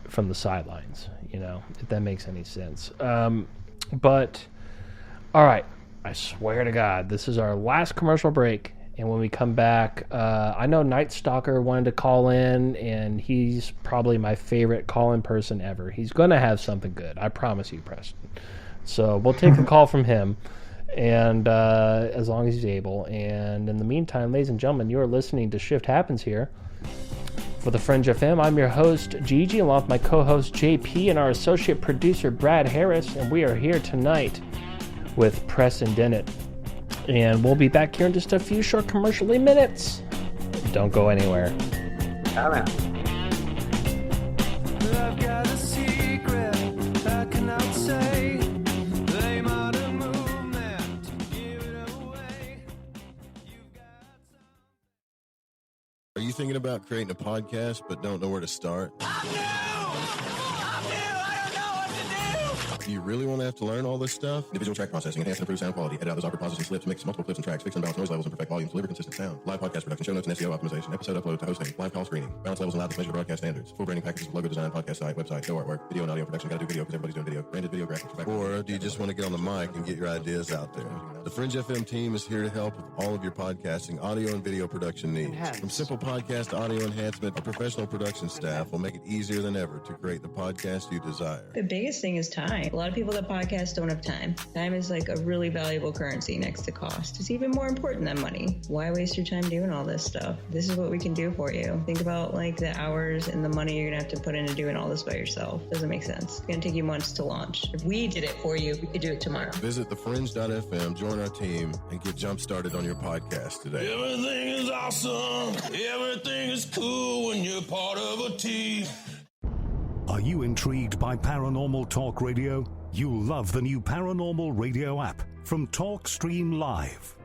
from the sidelines, if that makes any sense. But, all right, I swear to God, this is our last commercial break, and when we come back, I know Night Stalker wanted to call in, and he's probably my favorite call-in person ever. He's going to have something good, I promise you, Preston. So we'll take a call from him, and as long as he's able. And in the meantime, ladies and gentlemen, you are listening to Shift Happens here for the Fringe FM. I'm your host, Gigi, along with my co-host, JP, and our associate producer, Brad Harris, and we are here tonight with Preston Dennett. And we'll be back here in just a few short commercially minutes. Don't go anywhere. Come out. I've got a secret I cannot say. They might have moved that to give it away. Are you thinking about creating a podcast but don't know where to start? Do you really want to have to learn all this stuff? Individual track processing, enhance and improve sound quality, edit out those awkward pauses and slips, mix multiple clips and tracks, fix and balance noise levels and perfect volumes, deliver consistent sound, live podcast production, show notes and SEO optimization, episode upload to hosting, live call screening, balance levels and loudness measure broadcast standards, full branding packages, logo design, podcast site, website, show artwork, video and audio production. Gotta do video because everybody's doing video, branded video graphics. Or do you just want to get on the mic and get your ideas out there? The Fringe FM team is here to help with all of your podcasting, audio and video production needs. From simple podcast audio enhancement, our professional production staff will make it easier than ever to create the podcast you desire. The biggest thing is time. A lot of people that podcast don't have time. Time is like a really valuable currency next to cost. It's even more important than money. Why waste your time doing all this stuff? This is what we can do for you. Think about like the hours and the money you're gonna have to put into doing all this by yourself. Doesn't make sense. It's gonna take you months to launch. If we did it for you, we could do it tomorrow. Visit thefringe.fm, join our team, and get jump started on your podcast today. Everything is awesome. Everything is cool when you're part of a team. Are you intrigued by paranormal talk radio? You'll love the new Paranormal Radio app from TalkStream Live.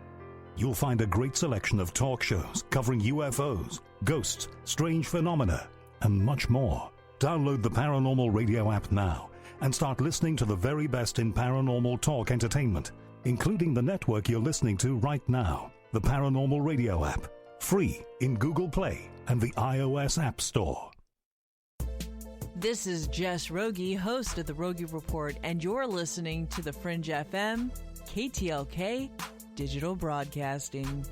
You'll find a great selection of talk shows covering UFOs, ghosts, strange phenomena, and much more. Download the Paranormal Radio app now and start listening to the very best in paranormal talk entertainment, including the network you're listening to right now. The Paranormal Radio app, free in Google Play and the iOS App Store. This is Jess Rogie, host of the Rogie Report, and you're listening to the Fringe FM, KTLK, Digital Broadcasting.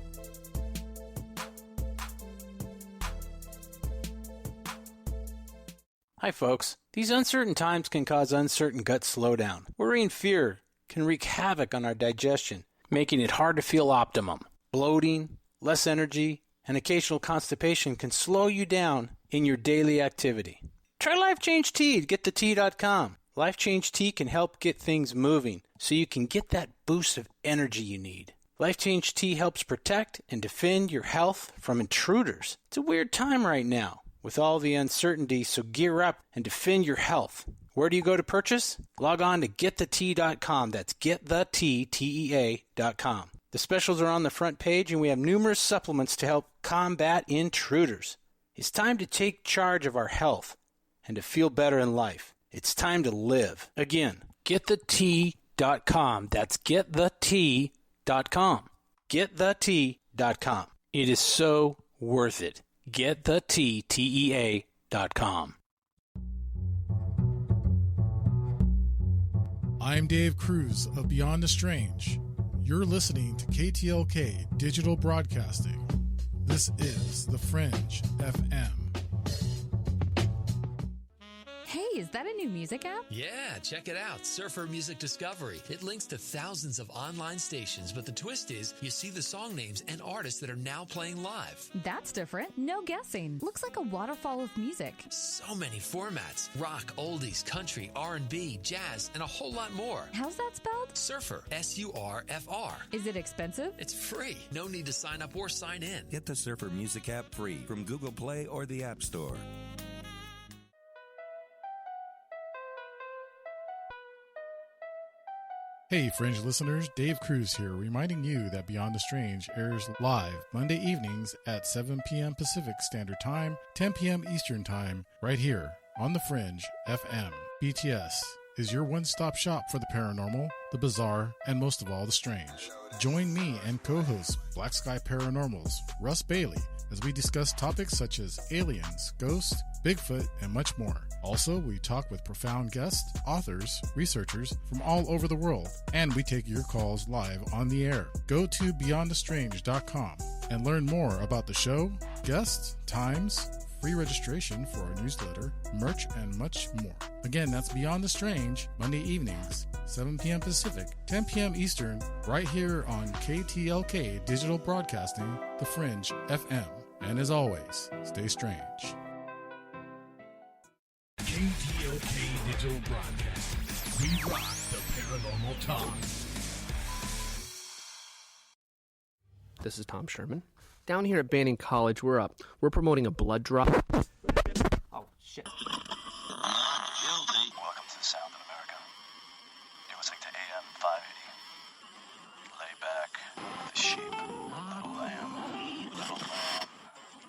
Hi, folks. These uncertain times can cause uncertain gut slowdown. Worry and fear can wreak havoc on our digestion, making it hard to feel optimum. Bloating, less energy, and occasional constipation can slow you down in your daily activity. Try Life Change Tea at GetTheTea.com. Life Change Tea can help get things moving so you can get that boost of energy you need. Life Change Tea helps protect and defend your health from intruders. It's a weird time right now with all the uncertainty, so gear up and defend your health. Where do you go to purchase? Log on to GetTheTea.com. That's GetTheTea.com. The specials are on the front page, and we have numerous supplements to help combat intruders. It's time to take charge of our health and to feel better in life. It's time to live. Again, GetTheTea.com. That's GetTheTea.com. GetTheTea.com. It is so worth it. GetTheTea.com. I'm Dave Cruz of Beyond the Strange. You're listening to KTLK Digital Broadcasting. This is The Fringe FM. Hey, is that a new music app? Yeah, check it out. Surfer Music Discovery. It links to thousands of online stations, but the twist is you see the song names and artists that are now playing live. That's different. No guessing. Looks like a waterfall of music. So many formats. Rock, oldies, country, R&B, jazz, and a whole lot more. How's that spelled? Surfer. S-U-R-F-R. Is it expensive? It's free. No need to sign up or sign in. Get the Surfer Music app free from Google Play or the App Store. Hey, Fringe listeners, Dave Cruz here, reminding you that Beyond the Strange airs live Monday evenings at 7 p.m. Pacific Standard Time, 10 p.m. Eastern Time, right here on The Fringe FM. BTS is your one-stop shop for the paranormal, the bizarre, and most of all, the strange. Join me and co-host Black Sky Paranormal's Russ Bailey as we discuss topics such as aliens, ghosts, Bigfoot, and much more. Also, we talk with profound guests, authors, researchers from all over the world, and we take your calls live on the air. Go to BeyondTheStrange.com and learn more about the show, guests, times, free registration for our newsletter, merch, and much more. Again, that's Beyond the Strange, Monday evenings, 7 p.m. Pacific, 10 p.m. Eastern, right here on KTLK Digital Broadcasting, The Fringe FM. And as always, stay strange. KTLK Digital Broadcasting. We rock the paranormal talk. This is Tom Sherman. Down here at Banning College, we're promoting a blood drop. Oh, shit. Welcome to the Sound of America. You're listening to AM 580. Lay back, the sheep, little lamb, little lamb,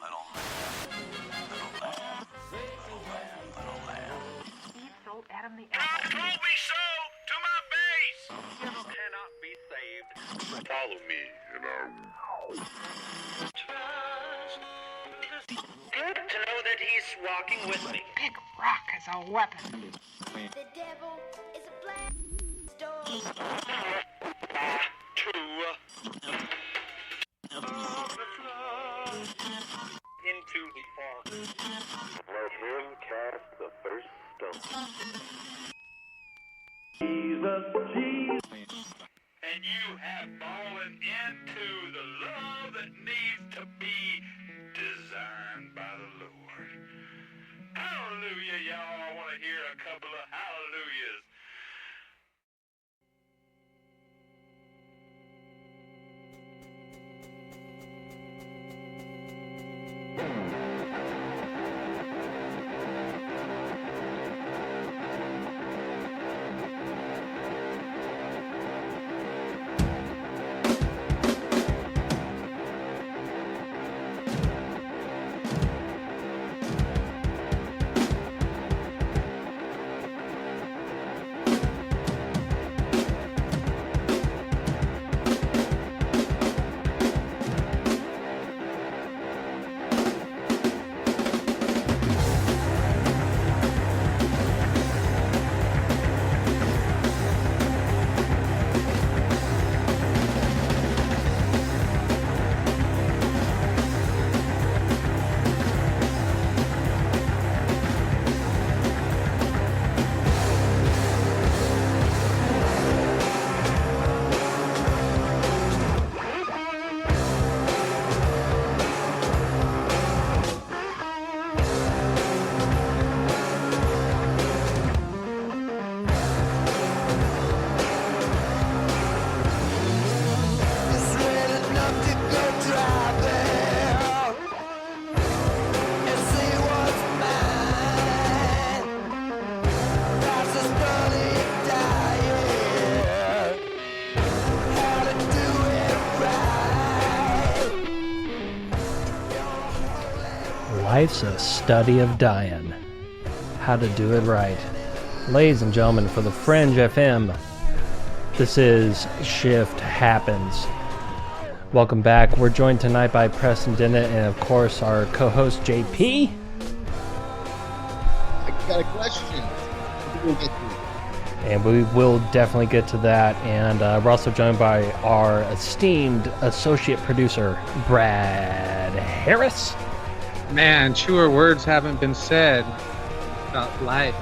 little lamb, little lamb, little lamb, little lamb. Steve sold Adam the apple. God told me so to my face! You cannot be saved. Follow me and Good to know that he's walking with me. Big rock as a weapon. The devil is a black stone. True. Into the fog. Let him cast the first stone. Jesus, Jesus. And you have fallen into the love that needs to be discerned by the Lord. Hallelujah, y'all. I want to hear a couple of hallelujahs. Life's a study of dying. How to do it right. Ladies and gentlemen, for the Fringe FM, this is Shift Happens. Welcome back. We're joined tonight by Preston, Dennett, and of course our co-host JP. I got a question. We'll get to. And we will definitely get to that. And we're also joined by our esteemed associate producer, Brad Harris. Man, truer words haven't been said about life.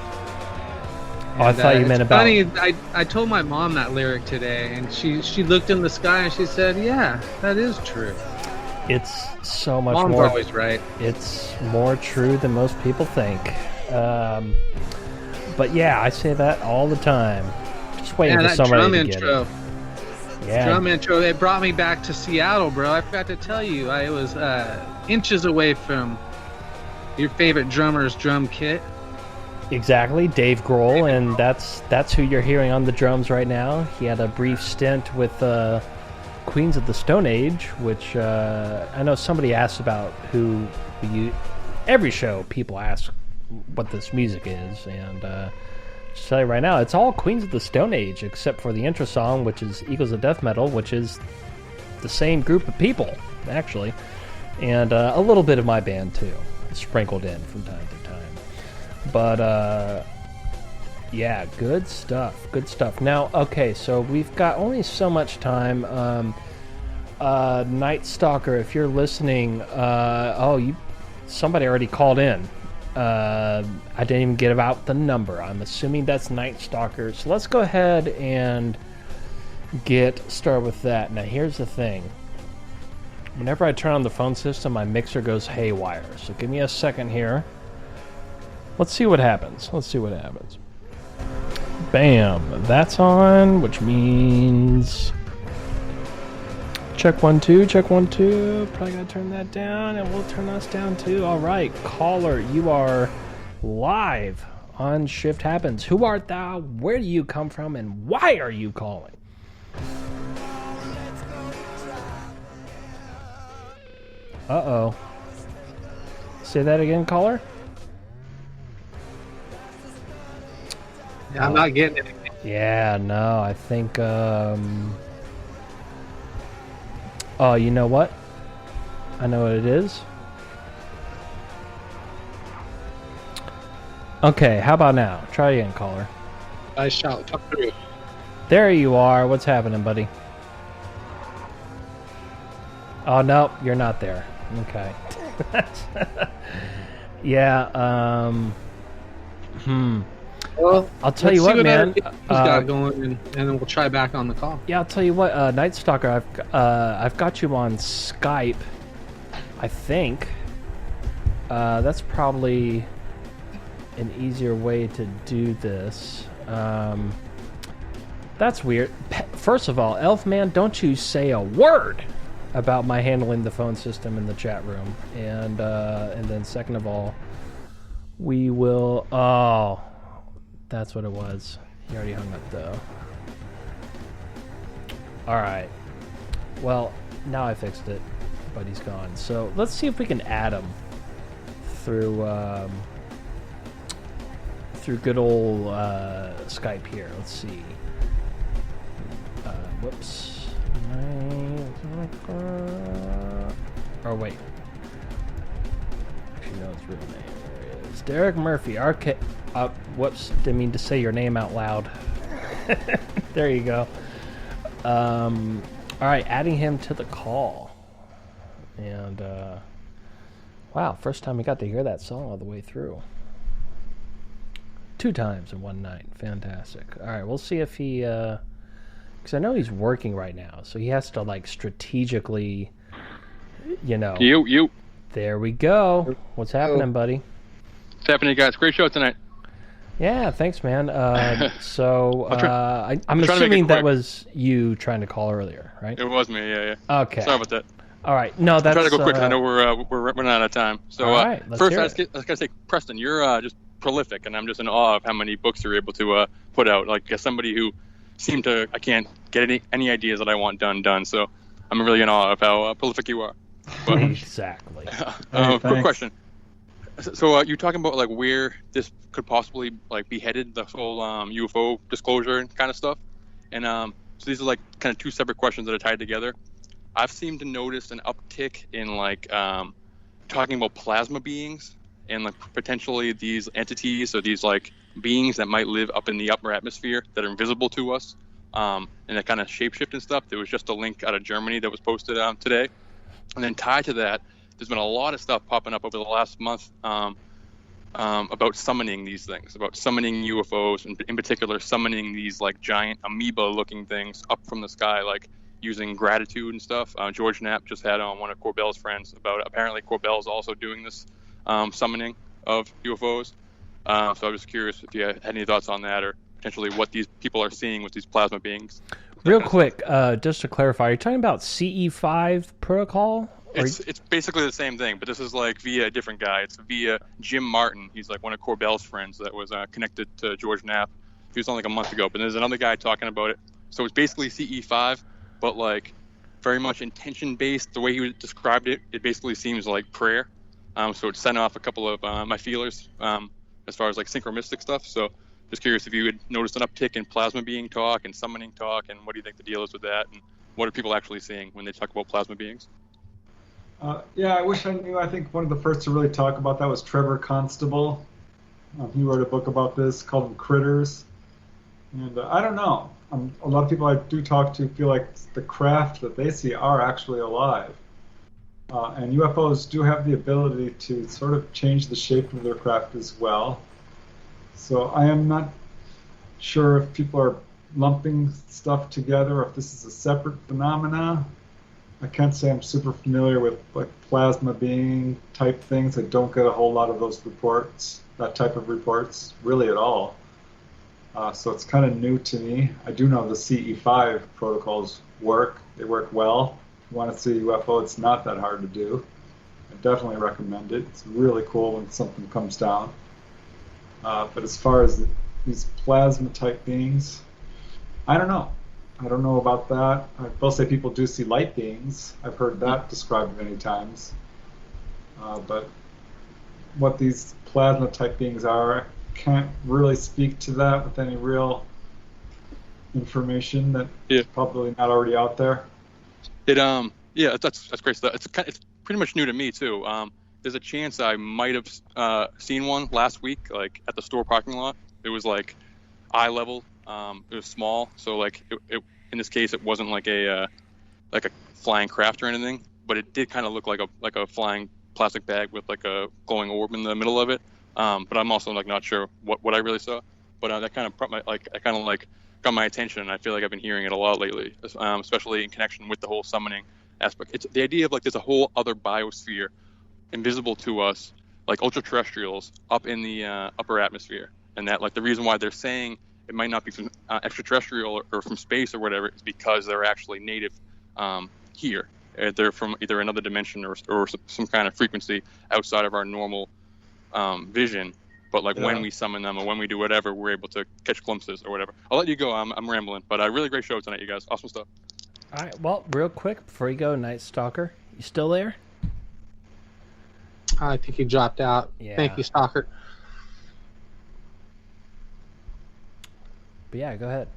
Oh, I thought you meant about... Funny, I told my mom that lyric today, and she looked in the sky and she said, yeah, that is true. It's so much Mom's more... always right. It's more true than most people think. But yeah, I say that all the time. Just waiting for somebody to get it. Yeah, drum intro, it brought me back to Seattle, bro. I forgot to tell you, I was inches away from your favorite drummer's drum kit. Exactly, Dave Grohl, and that's who you're hearing on the drums right now. He had a brief stint with Queens of the Stone Age, which I know somebody asked about who you... Every show, people ask what this music is, and just tell you right now, it's all Queens of the Stone Age, except for the intro song, which is Eagles of Death Metal, which is the same group of people, actually, and a little bit of my band, too, sprinkled in from time to time. But, yeah, good stuff. Good stuff. Now, okay, so we've got only so much time. Night Stalker, if you're listening, somebody already called in. I didn't even get about the number. I'm assuming that's Night Stalker. So let's go ahead and get started with that. Now, here's the thing. Whenever I turn on the phone system, my mixer goes haywire. So give me a second here. Let's see what happens. Bam. That's on, which means... Check 1 2, check 1 2. Probably gotta turn that down, and we'll turn us down too. All right, caller, you are live on Shift Happens. Who art thou? Where do you come from? And why are you calling? Uh-oh. Say that again, caller? I'm not getting it. Yeah, no, I think, oh, you know what? I know what it is. Okay, how about now? Try again, caller. I shall talk through. There you are. What's happening, buddy? Oh, no, you're not there. Okay. Yeah, Well, I'll tell you what, man. Got going, and then we'll try back on the call. Yeah, I'll tell you what, Night Stalker, I've got you on Skype, I think. That's probably an easier way to do this. That's weird. First of all, Elfman, don't you say a word about my handling the phone system in the chat room. And then second of all, we will... Oh... That's what it was. He already hung up, though. Alright. Well, now I fixed it, but he's gone. So, let's see if we can add him through good old Skype here. Let's see. Whoops. Oh, wait. Actually, no, it's real name. There it is. Derek Murphy, whoops, didn't mean to say your name out loud. There you go. Alright, adding him to the call. And, wow, first time we got to hear that song all the way through. 2 times in one night. Fantastic. Alright, we'll see if he, because I know he's working right now, so he has to, like, strategically, you know. You. There we go. What's happening, buddy? What's happening, guys? Great show tonight. Yeah, thanks, man. So I'm assuming that was you trying to call earlier, right? It was me, yeah. Okay. Sorry about that. All right. No, that's... I'm trying to go quick because I know we're running out of time. So all right, first, I was going to say, Preston, you're just prolific, and I'm just in awe of how many books you're able to put out. Like, as somebody who I can't get any ideas that I want done. So I'm really in awe of how prolific you are. But, exactly. Quick question. So you're talking about like where this could possibly like be headed, the whole UFO disclosure and kind of stuff, and so these are like kind of two separate questions that are tied together. I've seemed to notice an uptick in like talking about plasma beings and like potentially these entities or these like beings that might live up in the upper atmosphere that are invisible to us, and that kind of shapeshift and stuff. There was just a link out of Germany that was posted today, and then tied to that, there's been a lot of stuff popping up over the last month about summoning these things, about summoning UFOs, and in particular summoning these like giant amoeba-looking things up from the sky, like using gratitude and stuff. George Knapp just had on one of Corbell's friends about apparently Corbell's also doing this summoning of UFOs. So I was just curious if you had any thoughts on that, or potentially what these people are seeing with these plasma beings. Real quick, just to clarify, are you talking about CE5 protocol? It's basically the same thing, but this is like via a different guy. It's via Jim Martin. He's like one of Corbell's friends that was connected to George Knapp. He was on like a month ago, but there's another guy talking about it. So it's basically CE5, but like very much intention-based. The way he described it, it basically seems like prayer. So it sent off a couple of my feelers as far as like synchromistic stuff. So just curious if you had noticed an uptick in plasma being talk and summoning talk, and what do you think the deal is with that, and what are people actually seeing when they talk about plasma beings? Yeah, I wish I knew. I think one of the first to really talk about that was Trevor Constable. He wrote a book about this called Critters. And I don't know. A lot of people I do talk to feel like the craft that they see are actually alive. And UFOs do have the ability to sort of change the shape of their craft as well. So I am not sure if people are lumping stuff together or if this is a separate phenomena. I can't say I'm super familiar with like plasma being type things. I don't get a whole lot of those reports, that type of reports, really at all. So it's kind of new to me. I do know the CE5 protocols work. They work well. If you want to see a UFO, it's not that hard to do. I definitely recommend it. It's really cool when something comes down. But as far as these plasma type beings, I don't know. I don't know about that. I will say people do see light beings. I've heard that described many times. But what these plasma type beings are, I can't really speak to that with any real information that's probably not already out there. That's great stuff. It's pretty much new to me too. There's a chance I might have seen one last week, like at the store parking lot. It was like eye level. It was small, so like it in this case it wasn't like a flying craft or anything, but it did kind of look like a flying plastic bag with like a glowing orb in the middle of it. But I'm also like not sure what I really saw. But that kind of got my attention, and I feel like I've been hearing it a lot lately, especially in connection with the whole summoning aspect. It's the idea of like there's a whole other biosphere invisible to us, like ultra-terrestrials up in the upper atmosphere, and that like the reason why they're saying it might not be from extraterrestrial or from space or whatever is because they're actually native here. They're from either another dimension or some kind of frequency outside of our normal vision. But like when we summon them or when we do whatever, we're able to catch glimpses or whatever. I'll let you go. I'm rambling, but a really great show tonight, you guys. Awesome stuff. All right. Well, real quick before you go, Night Stalker, you still there? I think he dropped out. Yeah. Thank you, Stalker. But yeah, go ahead.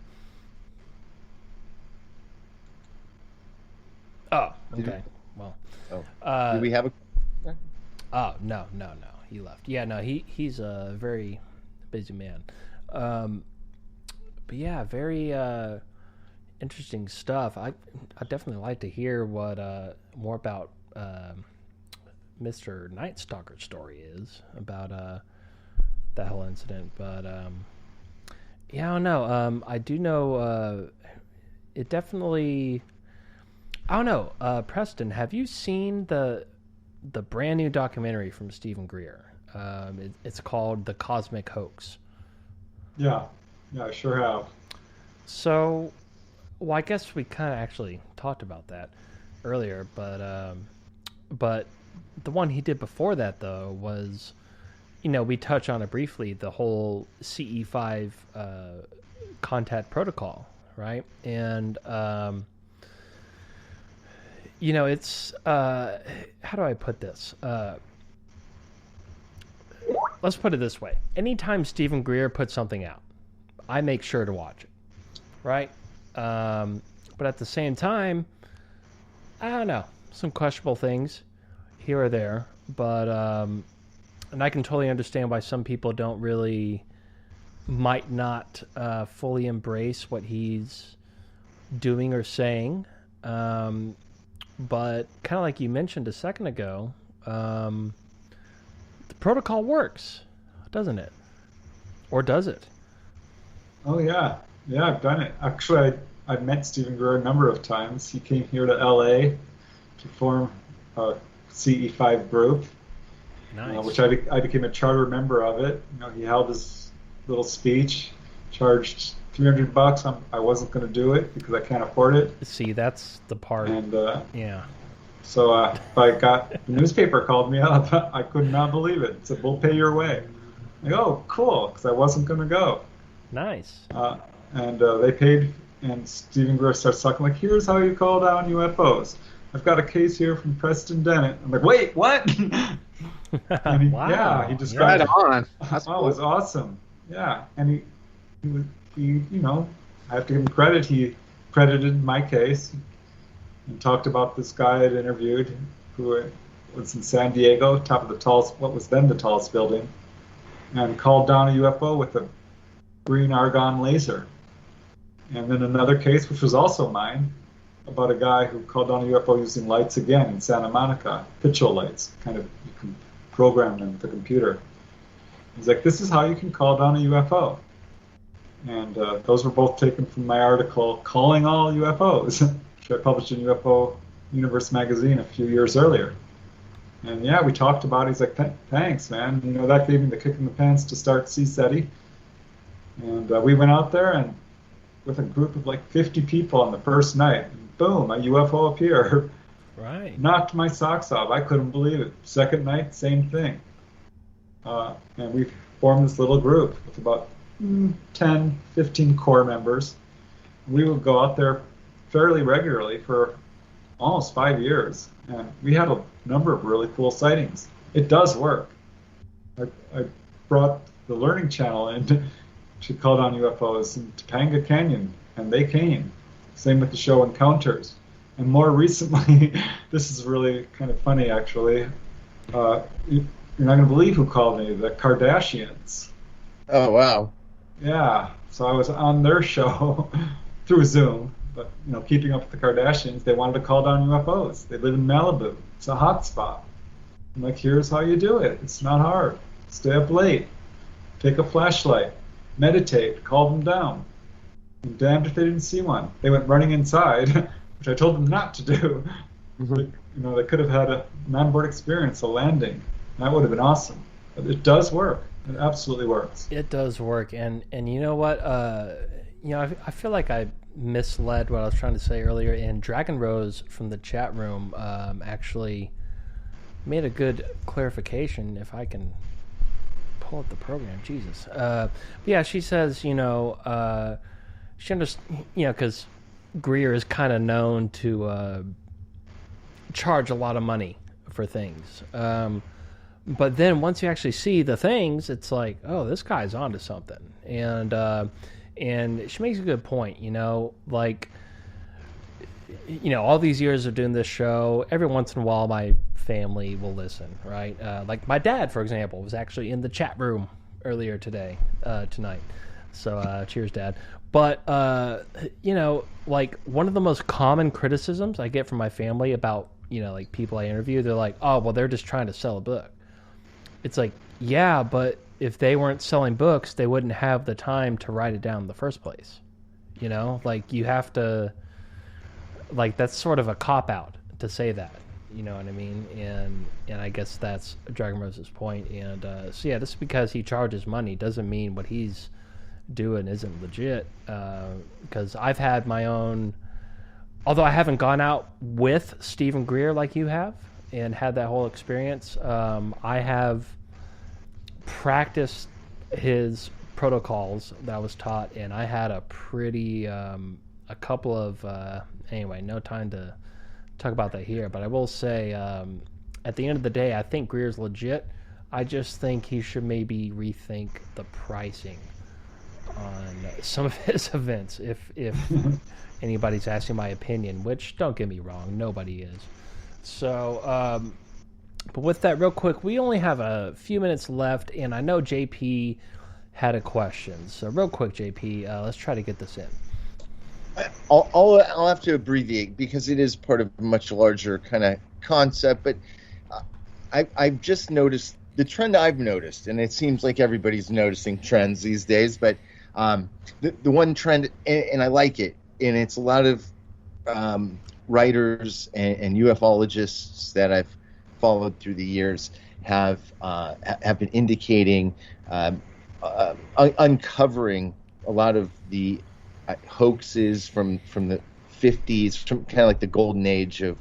Oh, okay. Well. Do we have a? Oh no, he left. Yeah, no, he's a very busy man. But yeah, very interesting stuff. I definitely like to hear what more about Mr. Night Stalker's story is about that whole incident. But yeah, I don't know. I do know it definitely. I don't know. Preston, have you seen the brand new documentary from Stephen Greer? It's called The Cosmic Hoax. Yeah, I sure have. So, well, I guess we kind of actually talked about that earlier, but the one he did before that, though, was, we touch on it briefly, the whole CE5 contact protocol, right? And, it's, how do I put this? let's put it this way. Anytime Stephen Greer puts something out, I make sure to watch it, right? But at the same time, I don't know, some questionable things here or there, but and I can totally understand why some people might not fully embrace what he's doing or saying. But kind of like you mentioned a second ago, the protocol works, doesn't it? Or does it? Oh, yeah. Yeah, I've done it. Actually, I've met Stephen Greer a number of times. He came here to LA to form a CE5 group, which I became a charter member of it. He held his little speech, charged $300. I wasn't going to do it because I can't afford it. See, that's the part. And yeah. So the newspaper called me up. I could not believe it. It said, "We'll pay your way." I go, "Oh, cool," because I wasn't going to go. Nice. And they paid, and Stephen Greer starts talking like, "Here's how you call down UFOs. I've got a case here from Preston Dennett." I'm like, "Wait, what?" And wow. Yeah, he described Right on. That's cool. It was awesome. Yeah, and he, I have to give him credit. He credited my case and talked about this guy I'd interviewed who was in San Diego, top of what was then the tallest building, and called down a UFO with a green argon laser. And then another case, which was also mine, about a guy who called down a UFO using lights again in Santa Monica, pitchel lights, kind of, you can program them with the computer. He's like, "This is how you can call down a UFO." And those were both taken from my article, Calling All UFOs, which I published in UFO Universe magazine a few years earlier. And yeah, we talked about it. He's like, "Thanks, man. That gave me the kick in the pants to start CSETI." And we went out there and with a group of like 50 people on the first night, and boom, a UFO appeared. Right. Knocked my socks off. I couldn't believe it. Second night, same thing. And we formed this little group with about 10, 15 core members. We would go out there fairly regularly for almost 5 years, and we had a number of really cool sightings. It does work. I brought the Learning Channel in to call down UFOs in Topanga Canyon, and they came. Same with the show Encounters. And more recently, this is really kind of funny, actually. You're not going to believe who called me, the Kardashians. Oh, wow. Yeah, so I was on their show through Zoom, but keeping up with the Kardashians, they wanted to call down UFOs. They live in Malibu. It's a hot spot. I'm like, "Here's how you do it. It's not hard. Stay up late. Take a flashlight. Meditate. Call them down. And damned if they didn't see one. They went running inside, which I told them not to do. Mm-hmm. They could have had an onboard experience, a landing. That would have been awesome. But it does work. It absolutely works. It does work, and you know what? I feel like I misled what I was trying to say earlier. And Dragon Rose from the chat room actually made a good clarification. If I can pull up the program, Jesus. Yeah, she says, she understands, because Greer is kind of known to charge a lot of money for things. But then once you actually see the things, it's like, oh, this guy's onto something. And she makes a good point, all these years of doing this show, every once in a while my family will listen, right? Like my dad, for example, was actually in the chat room earlier tonight. So cheers, Dad. But, one of the most common criticisms I get from my family about, people I interview, they're like, "Oh, well, they're just trying to sell a book." It's like, yeah, but if they weren't selling books, they wouldn't have the time to write it down in the first place. You have to, that's sort of a cop-out to say that. You know what I mean? And I guess that's Dragon Rose's point. And so, yeah, just because he charges money doesn't mean what he's doing isn't legit. Because I've had my own, although I haven't gone out with Stephen Greer like you have and had that whole experience, I have practiced his protocols that I was taught, and I had a pretty, a couple of, anyway, no time to talk about that here, but I will say, at the end of the day, I think Greer's legit. I just think he should maybe rethink the pricing on some of his events. If anybody's asking my opinion, which, don't get me wrong, nobody is. So, but with that, real quick, we only have a few minutes left, and I know JP had a question. So real quick, JP, let's try to get this in. I'll have to abbreviate because it is part of a much larger kind of concept, but I've just noticed the trend I've noticed, and it seems like everybody's noticing trends these days, but the one trend, and I like it, and it's a lot of writers and ufologists that I've followed through the years have been indicating, uncovering a lot of the hoaxes from the 50s, from kind of like the golden age of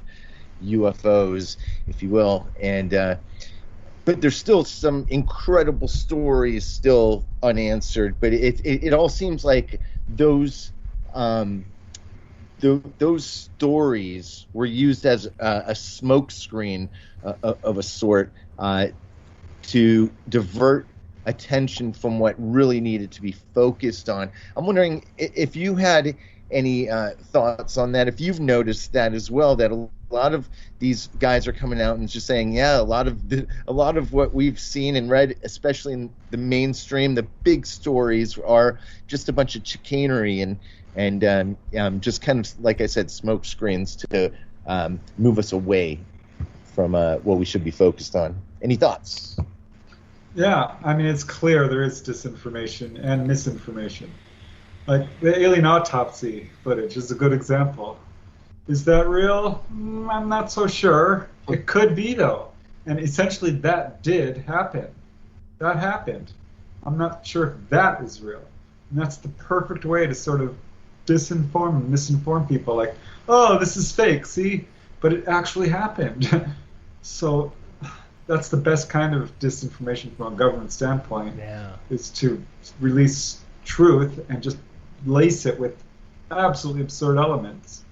UFOs, if you will, and but there's still some incredible stories still unanswered. But it all seems like those stories were used as a smokescreen of a sort to divert attention from what really needed to be focused on. I'm wondering if you had any thoughts on that, if you've noticed that as well, that a lot of these guys are coming out and just saying, yeah, a lot of what we've seen and read, especially in the mainstream, the big stories are just a bunch of chicanery and just kind of, like I said, smoke screens to move us away from what we should be focused on. Any thoughts? Yeah, I mean, it's clear there is disinformation and misinformation. Like the alien autopsy footage is a good example. Is that real? I'm not so sure. It could be, though. And essentially that did happen. That happened. I'm not sure if that is real. And that's the perfect way to sort of disinform and misinform people. Like, oh, this is fake, see? But it actually happened. So that's the best kind of disinformation from a government standpoint, is to release truth and just lace it with absolutely absurd elements.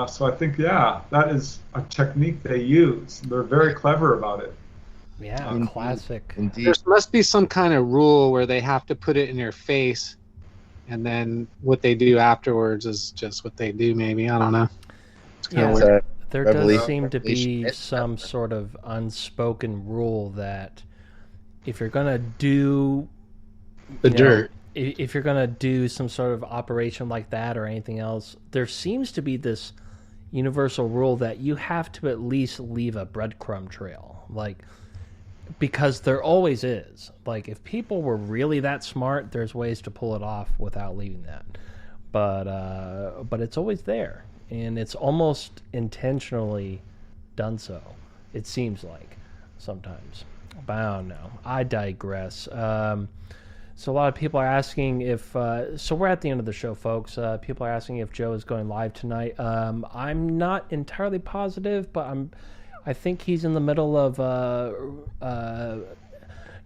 So I think, that is a technique they use. They're very clever about it. Yeah, classic. Indeed. There must be some kind of rule where they have to put it in your face, and then what they do afterwards is just what they do, maybe. I don't know. There does seem to be some sort of unspoken rule that if you're going to do if you're going to do some sort of operation like that or anything else, there seems to be this universal rule that you have to at least leave a breadcrumb trail. Like, because there always is. Like, if people were really that smart, there's ways to pull it off without leaving that. But it's always there. And it's almost intentionally done so, it seems like, sometimes. But I don't know. I digress. So a lot of people are asking if... so we're at the end of the show, folks. People are asking if Joe is going live tonight. I'm not entirely positive, but I think he's in the middle of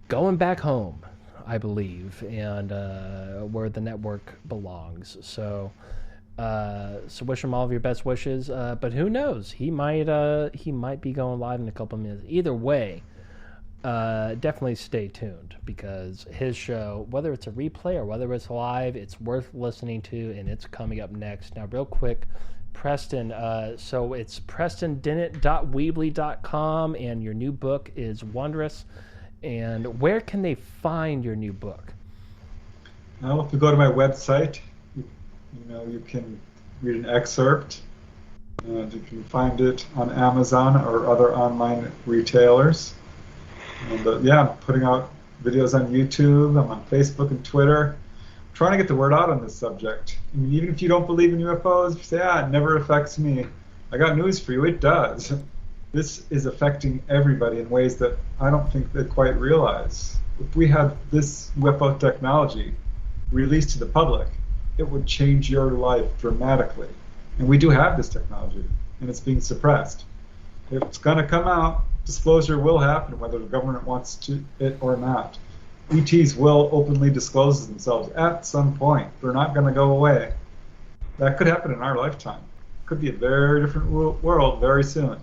going back home, I believe, and where the network belongs. So wish him all of your best wishes. But who knows? He might be going live in a couple of minutes. Either way, definitely stay tuned, because his show, whether it's a replay or whether it's live, it's worth listening to, and it's coming up next. Now, real quick, Preston, so it's prestondennett.weebly.com, and your new book is Wondrous. And where can they find your new book? Well, if you go to my website, you can read an excerpt, and you can find it on Amazon or other online retailers. And I'm putting out videos on YouTube. I'm on Facebook and Twitter. I'm trying to get the word out on this subject. I mean, even if you don't believe in UFOs, you say, it never affects me. I got news for you. It does. This is affecting everybody in ways that I don't think they quite realize. If we had this UFO technology released to the public, it would change your life dramatically. And we do have this technology, and it's being suppressed. If it's going to come out, disclosure will happen, whether the government wants it or not. ETs will openly disclose themselves at some point. They're not going to go away. That could happen in our lifetime. It could be a very different world very soon.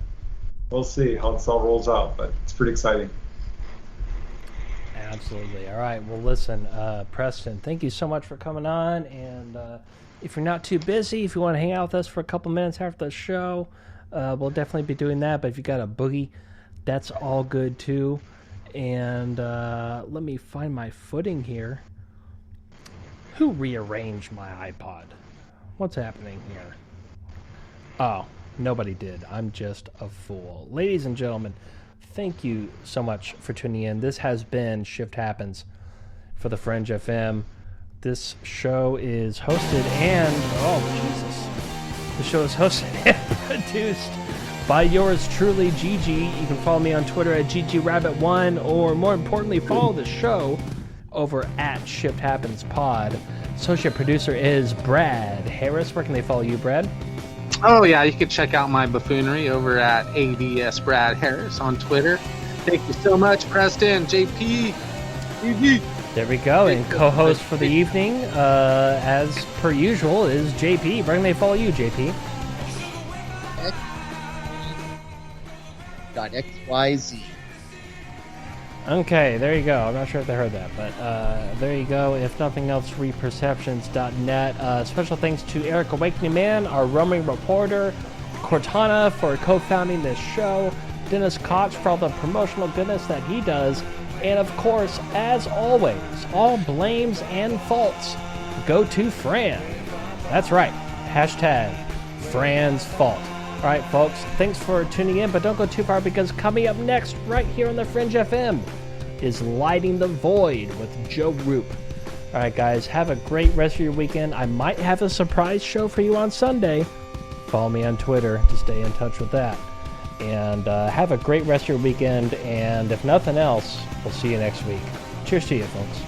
We'll see how this all rolls out, but it's pretty exciting. Absolutely. All right. Well, listen, Preston, thank you so much for coming on. And if you're not too busy, if you want to hang out with us for a couple minutes after the show, we'll definitely be doing that. But if you got a boogie, that's all good too. And let me find my footing here. Who rearranged my iPod? What's happening here? Oh, nobody did. I'm just a fool. Ladies and gentlemen, thank you so much for tuning in. This has been Shift Happens for the Fringe FM. This show is hosted and, the show is hosted and produced by yours truly, Gigi. You can follow me on Twitter at GGRabbit1, or more importantly, follow the show over at Shift Happens Pod. Associate producer is Brad Harris. Where can they follow you, Brad? Oh, yeah, you can check out my buffoonery over at ADS Brad Harris on Twitter. Thank you so much, Preston, JP, GG. There we go. And co-host for the evening, as per usual, is JP. Where can they follow you, JP? .xyz. Okay, there you go. I'm not sure if they heard that, but there you go. If nothing else, reperceptions.net. Special thanks to Eric Awakening Man, our roaming reporter, Cortana for co-founding this show, Dennis Koch for all the promotional goodness that he does, and of course, as always, all blames and faults go to Fran. That's right. Hashtag Fran's fault. All right, folks, thanks for tuning in, but don't go too far, because coming up next, right here on the Fringe FM, is Lighting the Void with Joe Roop. All right, guys, have a great rest of your weekend. I might have a surprise show for you on Sunday. Follow me on Twitter to stay in touch with that. And have a great rest of your weekend, and if nothing else, we'll see you next week. Cheers to you, folks.